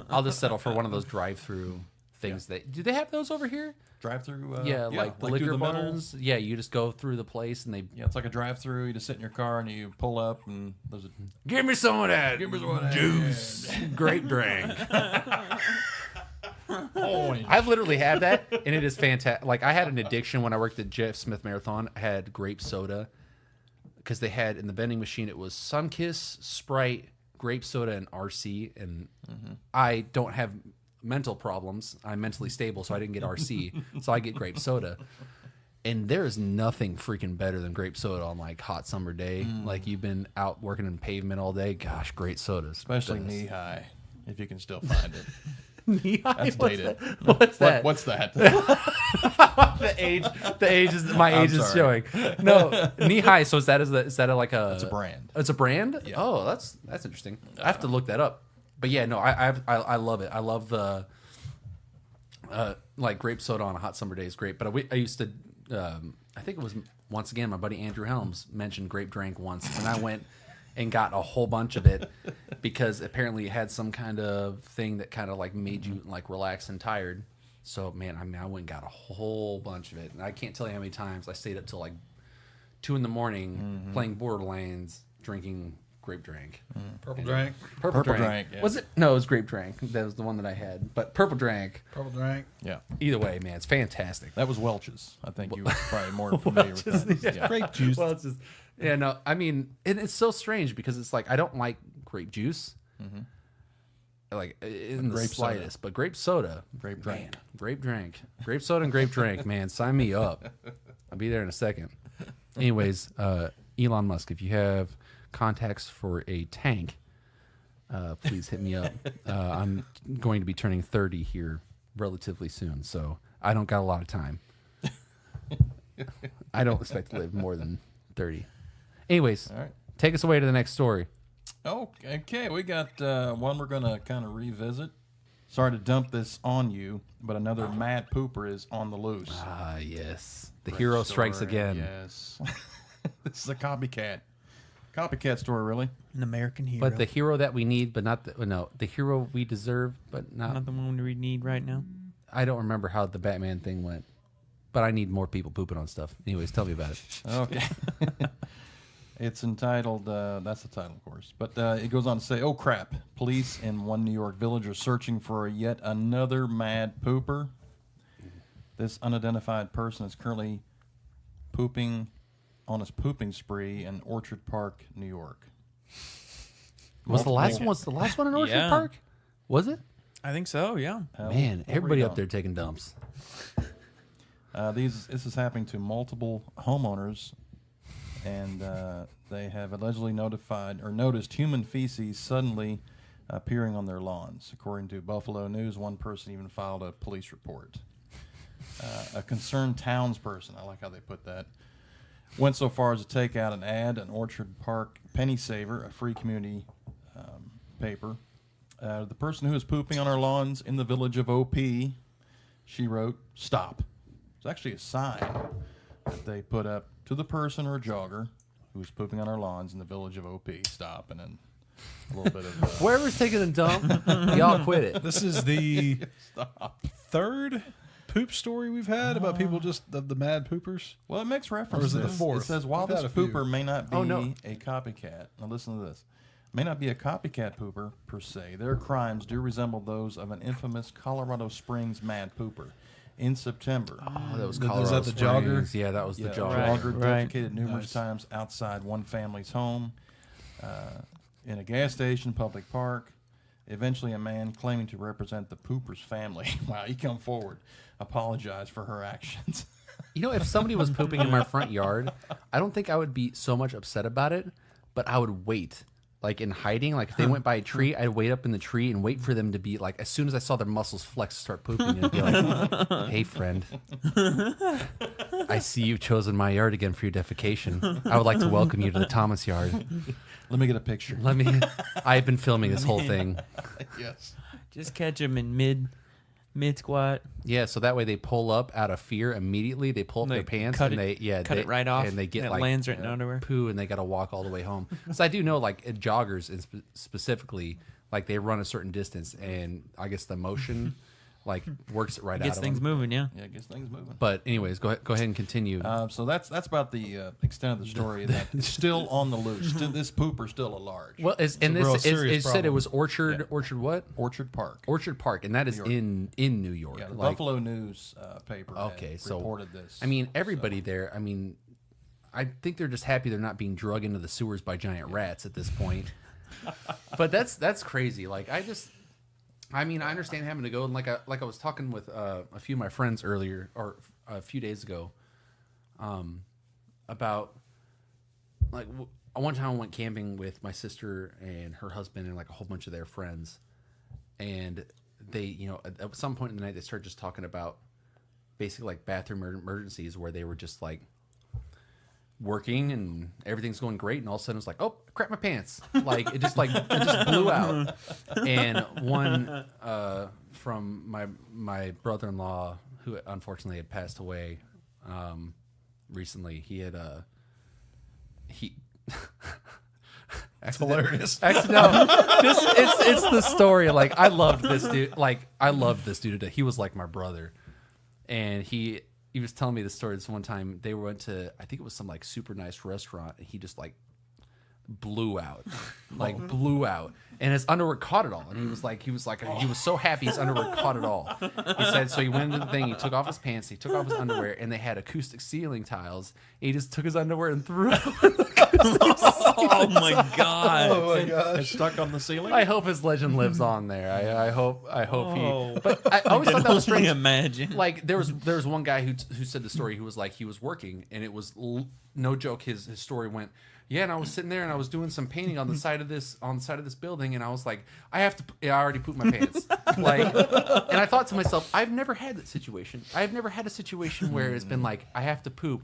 I'll just settle for one of those drive-through things. Do they have those over here? Drive-through? Like the liquor bars. Yeah, you just go through the place and they. Yeah, it's like a drive-through. You just sit in your car and you pull up and there's a. Give me some of that. Give me some of that juice. Grape drink. Oh, I've literally had that, and it is fantastic. Like I had an addiction when I worked at Jeff Smith Marathon. I had grape soda because they had in the vending machine. It was Sunkiss, Sprite, grape soda, and RC. And I don't have mental problems. I'm mentally stable, so I didn't get RC. So I get grape soda. And there is nothing freaking better than grape soda on like hot summer day. Like you've been out working in pavement all day. Gosh, great sodas. especially knee high, if you can still find it. That's dated. What's that? What's that? The age is my age is showing. No, knee high. So is that like a? It's a brand. It's a brand. Yeah. Oh, that's interesting. I have to look that up. But yeah, no, I love it. I love the like grape soda on a hot summer day is great. But I used to I think it was once again my buddy Andrew Helms mentioned grape drink once, and I went and got a whole bunch of it because apparently it had some kind of thing that kind of like made you like relaxed and tired. So man, I went and got a whole bunch of it, and I can't tell you how many times I stayed up till like 2 a.m. playing Borderlands, drinking grape drink. Purple drank. Purple drank, yeah. Was it? No, it was grape drink. That was the one that I had. But purple drank. Purple drank. Yeah. Either way, man, it's fantastic. That was Welch's. I think you were probably more familiar with that. Yeah. Grape juice. Well, it's just no. I mean, it's so strange because it's like I don't like grape juice, like in the grape slightest. But grape soda, Grape drink. man, grape drink, grape soda and grape drink, man. Sign me up. I'll be there in a second. Anyways, Elon Musk, if you have contacts for a tank, please hit me up. I'm going to be turning 30 here relatively soon, so I don't got a lot of time. I don't expect to live more than 30. Anyways, All right. take us away to the next story. Okay, we got one we're going to kind of revisit. Sorry to dump this on you, but another mad pooper is on the loose. Ah, yes. The hero strikes Story, again. Yes. This is a copycat. Copycat story, really. An American hero. But the hero that we need, but not the hero we deserve, but not the one we need right now. I don't remember how the Batman thing went, but I need more people pooping on stuff. Anyways, tell me about it. Okay. It's entitled, that's the title, of course. But it goes on to say, oh, crap. Police in one New York village are searching for yet another mad pooper. This unidentified person is currently pooping on his pooping spree in Orchard Park, New York. Was the last one in Orchard Yeah. Park? Was it? I think so, yeah. Man, We'll everybody read up on. there taking dumps. This is happening to multiple homeowners, and they have allegedly noticed human feces suddenly appearing on their lawns. According to Buffalo News, one person even filed a police report. A concerned townsperson, I like how they put that, went so far as to take out an ad in Orchard Park Penny Saver, a free community paper. The person who is pooping on our lawns in the village of OP, she wrote, stop. It's actually a sign that they put up to the person or jogger who's pooping on our lawns in the village of OP. Stop. And then a little bit of... Whoever's taking a dump, y'all quit it. This is the third poop story we've had about people just the mad poopers. Well, it makes reference Or is it to the this. fourth? It says, while We've this had a few. pooper may not be Oh, no. a copycat. Now listen to this. may not be a copycat pooper per se. Their crimes do resemble those of an infamous Colorado Springs mad pooper. In September, Oh, that was Was that Colorado the jogger? Springs. Yeah, that was the yeah, jogger. jogger Right. defecated numerous Nice. times outside one family's home, in a gas station, public park. Eventually, a man claiming to represent the pooper's family, wow, he come forward, apologized for her actions. You know, if somebody was pooping in my front yard, I don't think I would be so much upset about it, but I would wait. Like in hiding, like if they went by a tree, I'd wait up in the tree and wait for them to be like, as soon as I saw their muscles flex, start pooping, and be like, "Hey, friend, I see you've chosen my yard again for your defecation. I would like to welcome you to the Thomas yard. Let me get a picture. I've been filming this whole thing. Yes. Just catch them in mid squat. Yeah, so that way they pull up out of fear immediately. They pull up They their pants cut and it- they it right off, and they get and it like lands right in underwear. poo, and they got to walk all the way home. So I do know, like joggers specifically, like they run a certain distance, and I guess the motion like works it right out Gets of things them. moving, yeah. Yeah, gets things moving. But anyways, go ahead and continue. So that's about the extent of the story. That it's still on the loose. This pooper's still at large. Well, and a real this it serious said it problem. was Orchard what? Orchard Park. Orchard Park, and that is in New York. Yeah, the Like, Buffalo News paper okay, had so reported this. I mean, everybody there. I mean, I think they're just happy they're not being drug into the sewers by giant rats at this point. But that's crazy. Like I mean, I understand having to go, and like I was talking with a few of my friends earlier or a few days ago, about like one time I went camping with my sister and her husband and like a whole bunch of their friends, and they, you know, at some point in the night they started just talking about basically like bathroom emergencies where they were just like working and everything's going great, and all of a sudden it's like, oh crap, my pants, like it just blew out. And one from my brother-in-law, who unfortunately had passed away recently, he had That's hilarious. actually, no, it's the story. Like I loved this dude. Like I loved this dude. He was like my brother, and he was telling me the story. This one time they went to, I think it was some like super nice restaurant, and he just like blew out, and his underwear caught it all. And he was so happy his underwear caught it all. He said, so he went into the thing, he took off his pants, he took off his underwear, and they had acoustic ceiling tiles. And he just took his underwear and threw it out. Oh my god. Oh my it's gosh. stuck on the ceiling. I hope his legend lives on there. I hope Oh. he. But I always thought that was Only strange. imagine. Like there was one guy who said the story. Who was like, he was working, and it was no joke. His story went, yeah, and I was sitting there and I was doing some painting on the side of this building, and I was like, I already pooped my pants. Like, and I thought to myself, I've never had that situation. I've never had a situation where it's been like, I have to poop.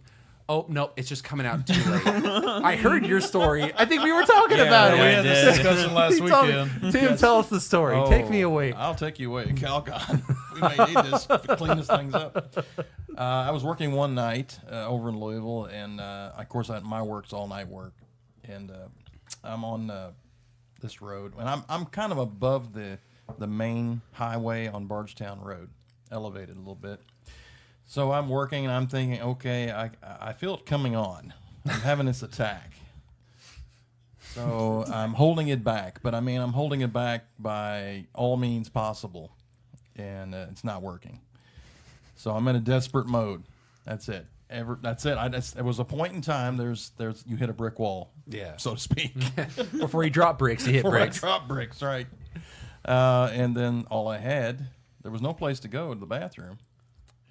Oh no, it's just coming out too late. I heard your story. I think we were talking about We it. had this discussion last He told me- weekend. Tim, tell us the story. Take me away. I'll take you away. Calgon. We may need this to clean this things up. I was working one night over in Louisville, and of course, my work's all night work, and I'm on this road, and I'm kind of above the main highway on Bardstown Road, elevated a little bit. So I'm working, and I'm thinking, okay, I feel it coming on. I'm having this attack. So I'm holding it back, but I mean, I'm holding it back by all means possible, and it's not working. So I'm in a desperate mode. That's it. That's it. There was a point in time. There's you hit a brick wall, Yeah. so to speak. Before you drop bricks, you hit Before I bricks. drop bricks, right? And then all I had, there was no place to go to the bathroom,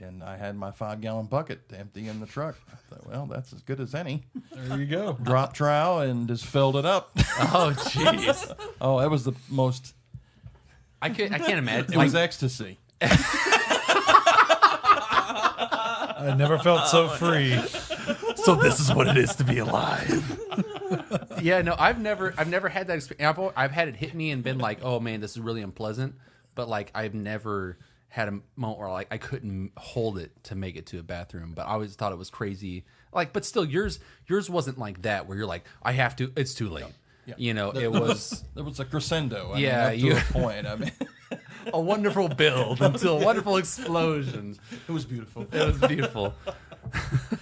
and I had my 5-gallon bucket to empty in the truck. I thought, well, that's as good as any. There you go. Drop trowel and just filled it up. Oh, jeez. Oh, it was the most. I can't imagine. It was ecstasy. I never felt so free. So this is what it is to be alive. Yeah, no, I've never had that experience. I've had it hit me and been like, oh man, this is really unpleasant. But like, I've never had a moment where like I couldn't hold it to make it to a bathroom. But I always thought it was crazy. Like, but still, yours wasn't like that where you're like, I have to. It's too late. Yeah. You know, it was There was a crescendo. I Yeah, mean, up to a point. I mean, a wonderful build until a wonderful explosion. it was beautiful. It was beautiful.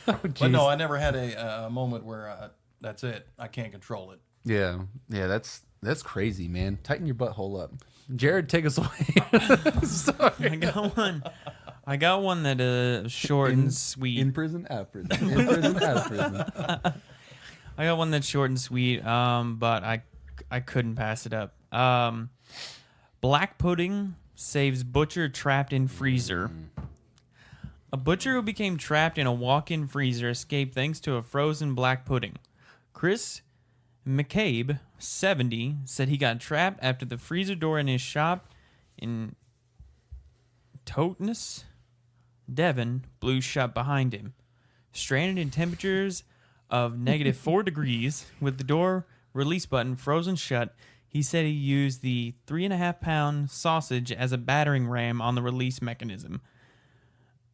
Oh, But no, jeez. I never had a moment where that's it. I can't control it. Yeah, that's That's crazy, man. Tighten your butthole up. Jared, take us away. Sorry. I got one that short and sweet. In prison, out of prison. In prison, out of prison. I got one that's short and sweet, but I couldn't pass it up. Black pudding saves butcher trapped in freezer. A butcher who became trapped in a walk-in freezer escaped thanks to a frozen black pudding. Chris McCabe, 70, said he got trapped after the freezer door in his shop in Totnes, Devon, blew shut behind him. Stranded in temperatures of -4 degrees with the door release button frozen shut, he said he used the 3.5-pound sausage as a battering ram on the release mechanism.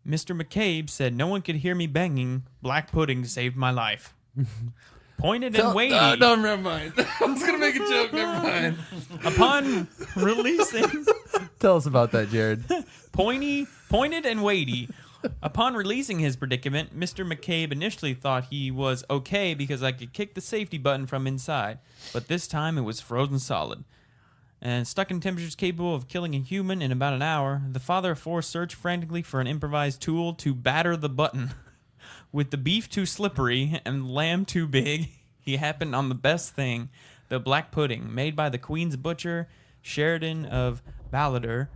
Mr. McCabe said, "No one could hear me banging. Black pudding saved my life." Pointed and weighty. No, never mind. I was going to make a joke. Never mind. Upon releasing... Tell us about that, Jared. Pointed and weighty. Upon releasing his predicament, Mr. McCabe initially thought he was okay because I could kick the safety button from inside, but this time it was frozen solid. And stuck in temperatures capable of killing a human in about an hour, the father of four searched frantically for an improvised tool to batter the button. With the beef too slippery and lamb too big, he happened on the best thing, the black pudding, made by the Queen's Butcher, Sheridan of Ballader,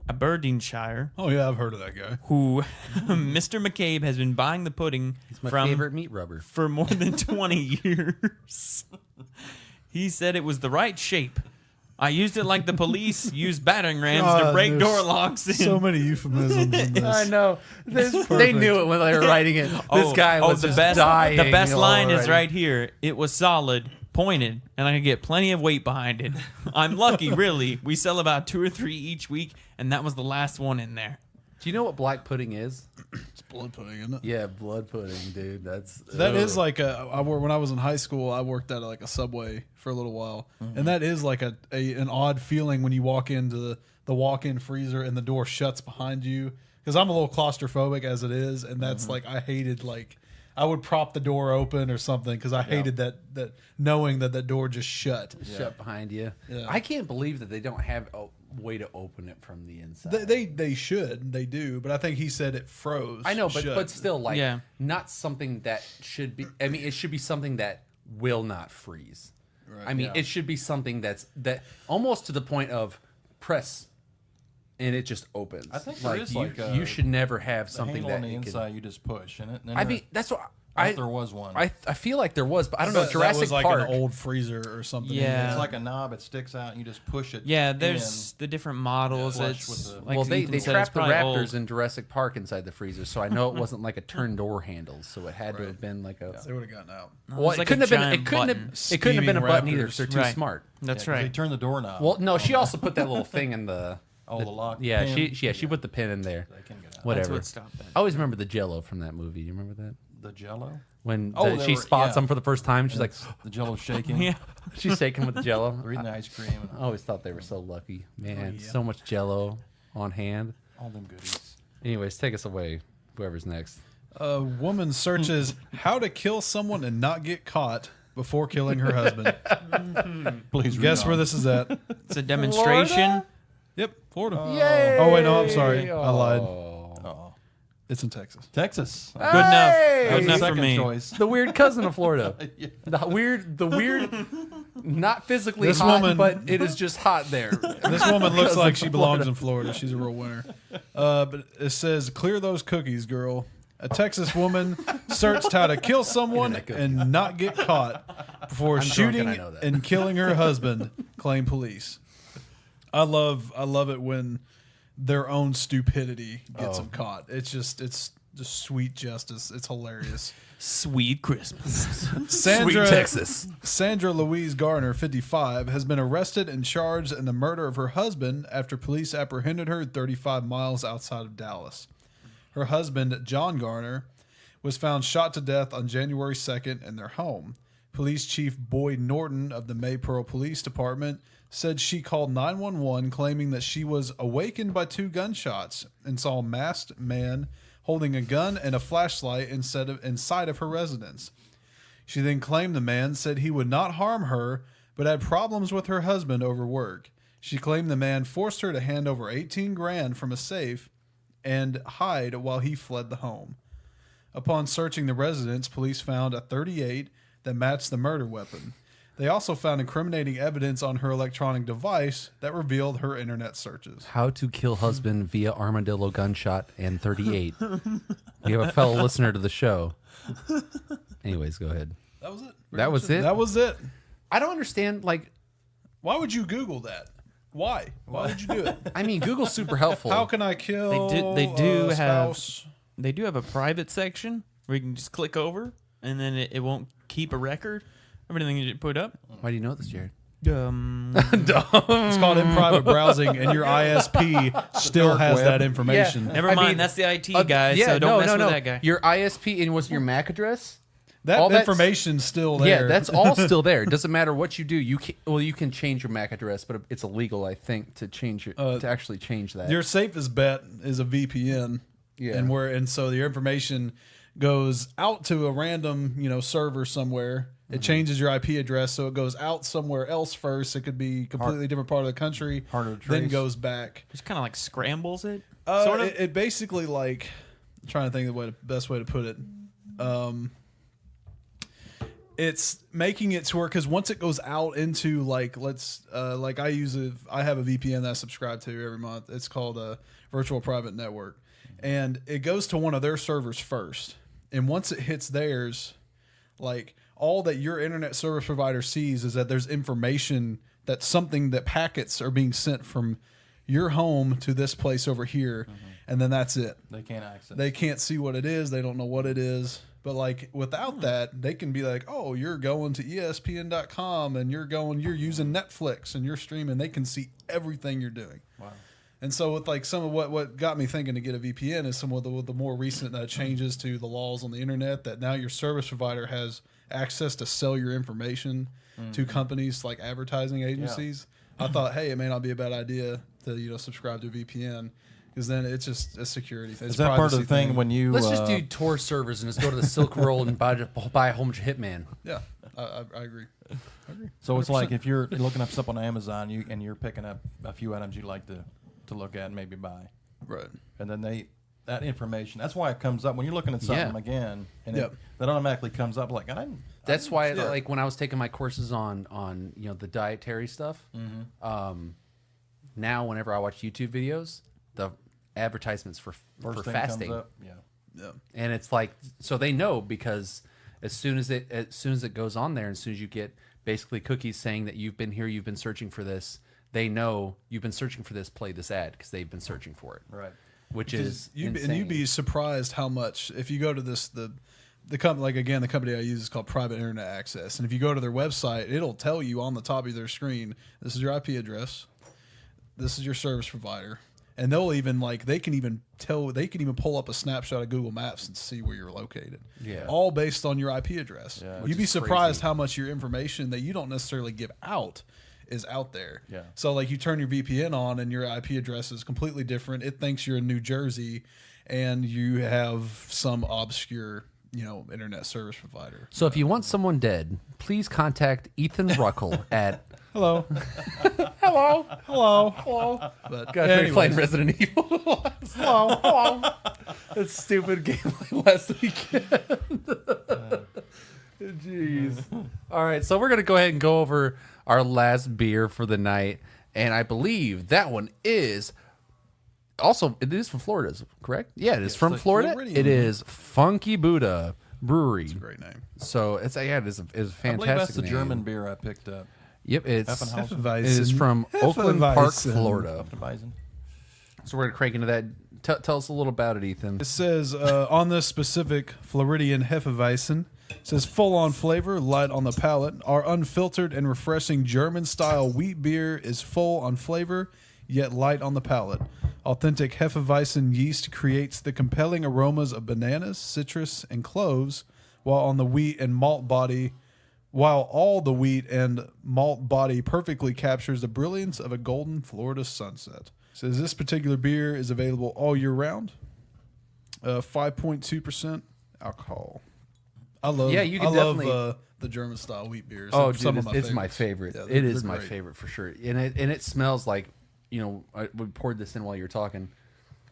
Aberdeenshire, Oh yeah, I've heard of that guy. who Mr. McCabe has been buying the pudding It's my from favorite meat rubber. for more than 20 years. He said it was the right shape. I used it like the police use battering rams to God, break there's door locks in. So many euphemisms in this. I know. They perfect. knew it when they were writing it. This guy was the just best, dying. The best line is already. right here. It was solid, pointed, and I could get plenty of weight behind it. I'm lucky, really. We sell about 2 or 3 each week, and that was the last one in there. Do you know what black pudding is? It's blood pudding, isn't it? Yeah, blood pudding, dude. That is like when I was in high school, I worked at like a Subway for a little while, and that is like an odd feeling when you walk into the walk-in freezer and the door shuts behind you. Because I'm a little claustrophobic as it is, and that's like I hated I would prop the door open or something because I hated that knowing that door just shut. shut behind you. Yeah. I can't believe that they don't have a way to open it from the inside. They should, they do, but I think he said it froze. I know, but shut. still, like, Yeah. not something that should be. I mean, it should be something that will not freeze. Right. I mean, it should be something that almost to the point of press, and it just opens. I think there is you should never have The something handle that on the it inside, can. you just push, and it. I mean, that's what I there was one. I feel like there was, but I don't know. That Jurassic was like Park. an old freezer or something. Yeah. It's like a knob. It sticks out, and you just push it. Yeah, there's the different models. flush It's with the- like well, they Ethan said, trapped it's the probably raptors old. in Jurassic Park inside the freezer, so I know it wasn't like a turn door handle, so it had to have been like a. They would have gotten out. Well, It's it like couldn't a have been. It giant couldn't button. have. It couldn't have been a Scheming button either. raptors. 'Cause they're too Right. smart. That's Yeah, 'cause They right. turn the doorknob. Well, no, she also put that little thing in the. the lock. Yeah, pin. she put the pin in there. They can get out. Whatever. That's what stopped that. I always remember the Jello from that movie. You remember that The Jello. when Oh, she spots them for the first time? She's like, The Jello shaking. Yeah. she's shaking with the Jello. They're eating ice cream. And I always thought they were so lucky, man. yeah. So much Jello on hand. all them goodies. Anyways, take us away. Whoever's next. A woman searches how to kill someone and not get caught before killing her husband. Please Guess read where on. this is at? It's a demonstration. Yep, Florida. Yay! Oh wait, no, I'm sorry. I lied. Oh, It's in Texas. Texas. Good enough. Good That was the enough for second me. choice. The weird cousin of Florida. Yeah. The weird, not physically This hot, woman- but it is just hot there. This woman looks like she of belongs Florida. in Florida. She's a real winner. But it says, "Clear those cookies, girl." A Texas woman searched how to kill someone and not get caught before I'm drunk shooting and I know that. and killing her husband, claim police. I love it when their own stupidity gets them caught. It's just sweet justice. It's hilarious. Sweet Christmas. Sandra, Sweet Texas. Sandra Louise Garner, 55, has been arrested and charged in the murder of her husband after police apprehended her 35 miles outside of Dallas. Her husband, John Garner, was found shot to death on January 2nd in their home. Police Chief Boyd Norton of the Maypearl Police Department said she called 911 claiming that she was awakened by 2 gunshots and saw a masked man holding a gun and a flashlight inside of her residence. She then claimed the man said he would not harm her, but had problems with her husband over work. She claimed the man forced her to hand over 18 grand from a safe and hide while he fled the home. Upon searching the residence, police found a .38 that matched the murder weapon. They also found incriminating evidence on her electronic device that revealed her internet searches. How to kill husband via armadillo gunshot and 38. We have a fellow listener to the show. Anyways, go ahead. That was it. That was it? That was it. I don't understand, like, Why would you Google that? Why? Why would you do it? I mean, Google's super helpful. How can I kill They do a have spouse? they do have a private section where you can just click over and then it won't keep a record of anything you put up. Why do you know this, Jared? It's called in private browsing, and your ISP still has that information. Yeah. Never I mind, mean, that's the IT guy, so don't mess with that guy. Your ISP and was your MAC address? That all that's- information's still Yeah, there. that's all still there. It doesn't matter what you do. You can change your MAC address, but it's illegal, I think, to change your to actually change that. Your safest bet is a VPN. Yeah. And so your information goes out to a random, server somewhere. It changes your IP address, so it goes out somewhere else first. It could be completely different part of the country. Harder to then trace. goes back. Just kind of like scrambles it. Sort of. It basically I'm trying to think of the best way to put it. It's making it to where, because once it goes out into I have a VPN that I subscribe to every month. It's called a virtual private network, and it goes to one of their servers first. And once it hits theirs, all that your internet service provider sees is that there's information that packets are being sent from your home to this place over here, and then that's it. They can't access. They can't see what it is. They don't know what it is. But without that, they can be like, oh, you're going to ESPN.com and you're using Netflix and you're streaming. They can see everything you're doing. Wow. And so with some of what got me thinking to get a VPN is some of the more recent changes to the laws on the internet, that now your service provider has access to sell your information to companies like advertising agencies. I thought, hey, it may not be a bad idea to subscribe to a VPN. Because then it's just a security thing. Is that part of the thing when you... Let's just do Tor servers and just go to the Silk Road and buy a whole bunch of Hitman. Yeah, I agree. So it's like if you're looking up stuff on Amazon and you're picking up a few items you'd like to look at and maybe buy. Right. And then that information, that's why it comes up when you're looking at something again, and Yep. that automatically comes up That's why, when I was taking my courses on the dietary stuff, now whenever I watch YouTube videos, the advertisements for first thing fasting, comes up. Yeah. and it's so they know, because as soon as it goes on there, and as soon as you get basically cookies saying that you've been here, you've been searching for this, they know you've been searching for this. Play this ad because they've been searching for it. Right. Which is And insane. you'd be surprised how much, if you go to the company, the company I use is called Private Internet Access, and if you go to their website, it'll tell you on the top of their screen, this is your IP address, this is your service provider. And they'll even they can even pull up a snapshot of Google Maps and see where you're located. Yeah. All based on your IP address. Yeah. You'd be is surprised crazy. how much your information that you don't necessarily give out is out there. Yeah. So you turn your VPN on and your IP address is completely different. It thinks you're in New Jersey and you have some obscure, internet service provider. So if you want someone dead, please contact Ethan Ruckle at Hello. hello. Hello. But Guys, anyways, playing Resident Evil. Hello. That stupid game last weekend. Jeez. All right, so we're gonna go ahead and go over our last beer for the night, and I believe that one is also, it is from Florida, correct? Yeah, it is from like Florida. Floridian. It is Funky Buddha Brewery. great name. So it is a I believe fantastic. that's the name. German beer I picked up. Yep, it's Hefeweizen. it is from Oakland Park, Hefeweizen. Florida. Hefeweizen. So we're gonna crank into that. Tell us a little about it, Ethan. It says on this specific Floridian Hefeweizen, it says full on flavor, light on the palate. Our unfiltered and refreshing German style wheat beer is full on flavor, yet light on the palate. Authentic Hefeweizen yeast creates the compelling aromas of bananas, citrus, and cloves, while all the wheat and malt body perfectly captures the brilliance of a golden Florida sunset. Says this particular beer is available all year round. 5.2% alcohol. I love. Yeah, you can I love definitely- the German style wheat beers. Oh, Some dude, of it's my favorites. favorite. Yeah, It is they're my great. favorite for sure. And it smells like, we poured this in while you were talking,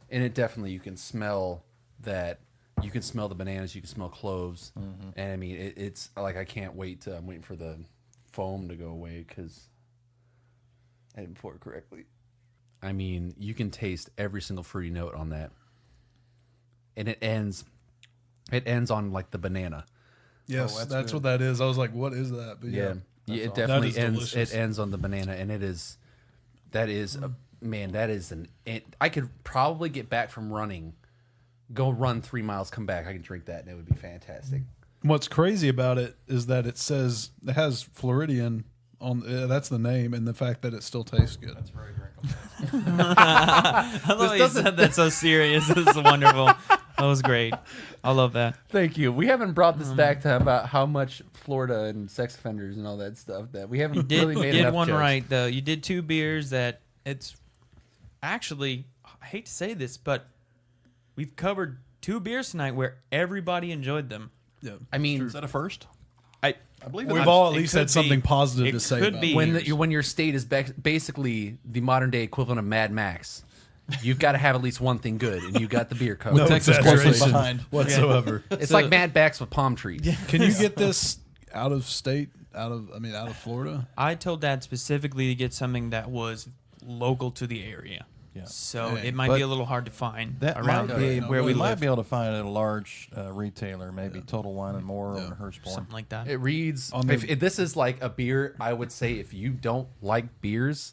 and it definitely, you can smell that. You can smell the bananas. You can smell cloves. And I mean, it's like, I can't wait to. I'm waiting for the foam to go away because I didn't pour it correctly. I mean, you can taste every single fruity note on that, and it ends on like the banana. Yes, that's that's good. what that is. I was like, what is that? But Yeah, yeah. it awesome. definitely That is ends. delicious. It ends on the banana, and it is. That is a man. That is I could probably get back from running, go run 3 miles, come back. I can drink that, and it would be fantastic. What's crazy about it is that it says it has Floridian on. That's the name, and the fact that it still tastes good. That's very drinkable. I love you doesn't- said that so serious. This is wonderful. That was great. I love that. Thank you. We haven't brought this back to about how much Florida and sex offenders and all that stuff that we haven't Did, really made did enough one jokes. right though. You did 2 beers that it's actually. I hate to say this, but we've covered 2 beers tonight where everybody enjoyed them. Yeah. I mean, Is that a first? I believe We've that's- all at it least could had something be. positive It to say. could about be. it. when your state is basically the modern day equivalent of Mad Max, you've got to have at least one thing good, and you got the beer covered. No Texas closely exaggeration behind. whatsoever. It's like Mad Max with palm trees. Can you get this out of state? Out of Florida? I told Dad specifically to get something that was local to the area. Yeah. So Hey, it might but be a little hard to find That around might be where we might live. be able to find it at a large retailer, maybe Total Wine and More or Hearst Point. Something like that. It reads. On the- If this is like a beer, I would say if you don't like beers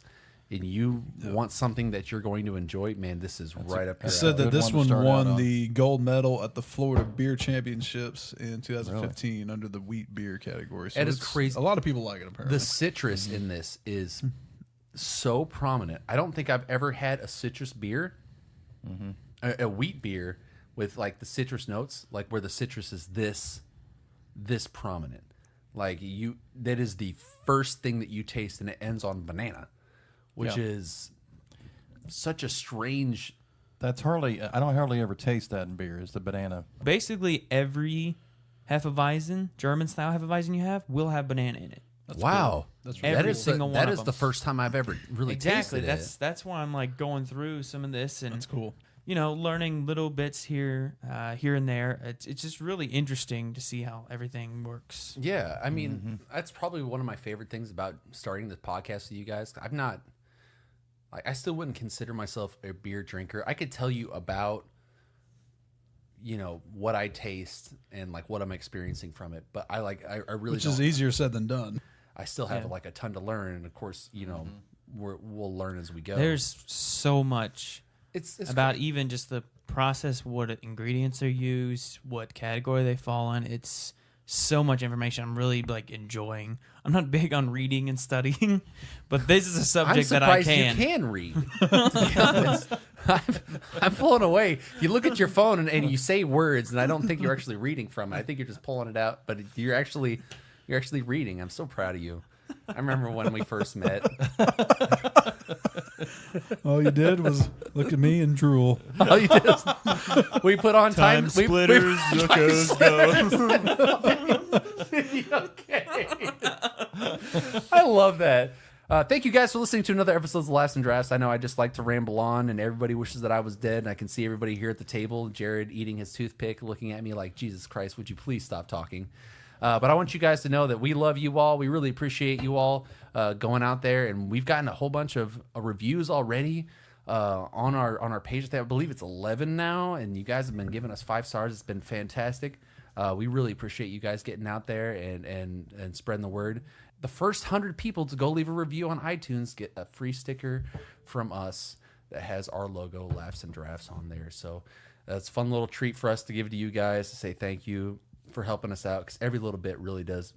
and you want something that you're going to enjoy, man, this is right up I your said alley. that Good this one to one start out won on. the gold medal at the Florida Beer Championships in 2015 under the wheat beer category. So That is it's- crazy. A lot of people like it, apparently. The citrus in this is so prominent. I don't think I've ever had a citrus beer, a wheat beer with like the citrus notes, like where the citrus is this prominent. Like that is the first thing that you taste, and it ends on banana, which Yeah. is such a strange. That's hardly. I don't hardly ever taste that in beer. Is the banana? Basically, every Hefeweizen, German style Hefeweizen you have, will have banana in it. Wow, That's that Every is single one that of is them. the first time I've ever really Exactly. tasted That's why I'm like going through some of this and That's cool. learning little bits here and there. It's just really interesting to see how everything works. it. Yeah, I mean, that's probably one of my favorite things about starting this podcast with you guys. I'm not, like, I still wouldn't consider myself a beer drinker. I could tell you about, what I taste and like what I'm experiencing from it, but I really Which don't. is easier said than done. I still have Yeah. like a ton to learn, and of course, we'll learn as we go. There's so much it's about even just the process, what ingredients are used, what category they fall in. It's so much information. I'm really like enjoying. I'm not big on reading and studying, but this is a I'm subject that I surprised can. you can read. To be honest. I'm blown away. You look at your phone and you say words, and I don't think you're actually reading from it. I think you're just pulling it out, but you're actually reading. I'm so proud of you. I remember when we first met. All you did was look at me and drool. All you did is we put on time. Okay. I love that. Thank you guys for listening to another episode of The Laughs and Drafts. I know I just like to ramble on, and everybody wishes that I was dead. And I can see everybody here at the table. Jared eating his toothpick, looking at me like, Jesus Christ, would you please stop talking? But I want you guys to know that we love you all. We really appreciate you all going out there, and we've gotten a whole bunch of reviews already on our page. I believe it's 11 now, and you guys have been giving us 5 stars. It's been fantastic. We really appreciate you guys getting out there and spreading the word. The first 100 people to go leave a review on iTunes get a free sticker from us that has our logo, Laughs and Drafts, on there. So that's a fun little treat for us to give to you guys to say thank you for helping us out, because every little bit really does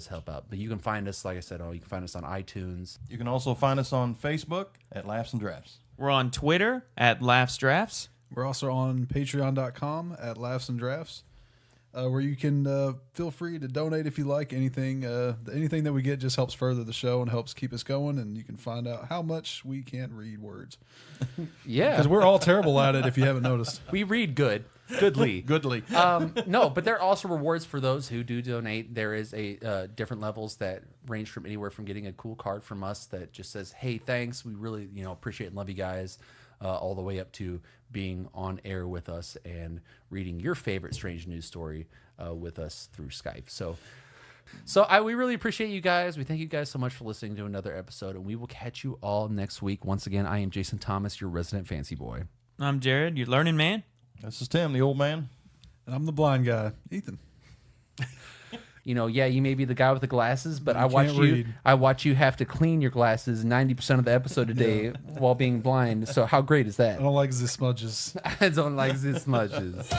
help out. But you can find us, like I said, you can find us on iTunes. You can also find us on Facebook at Laughs and Drafts. We're on Twitter at Laughs Drafts. We're also on patreon.com at Laughs and Drafts. where you can feel free to donate if you like. Anything that we get just helps further the show and helps keep us going, and you can find out how much we can't read words. Yeah. Because we're all terrible at it if you haven't noticed. We read goodly. Goodly. No, but there are also rewards for those who do donate. There is a different levels that range from anywhere from getting a cool card from us that just says, "Hey, thanks. We really appreciate and love you guys," all the way up to being on air with us and reading your favorite strange news story with us through Skype. So we really appreciate you guys. We thank you guys so much for listening to another episode, and we will catch you all next week. Once again, I am Jason Thomas, your resident fancy boy. I'm Jared, your learning man. This is Tim, the old man. And I'm the blind guy, Ethan. Yeah, you may be the guy with the glasses, but You I watch can't you. read. I watch you have to clean your glasses 90% of the episode today while being blind. So how great is that? I don't like the smudges. I don't like these smudges.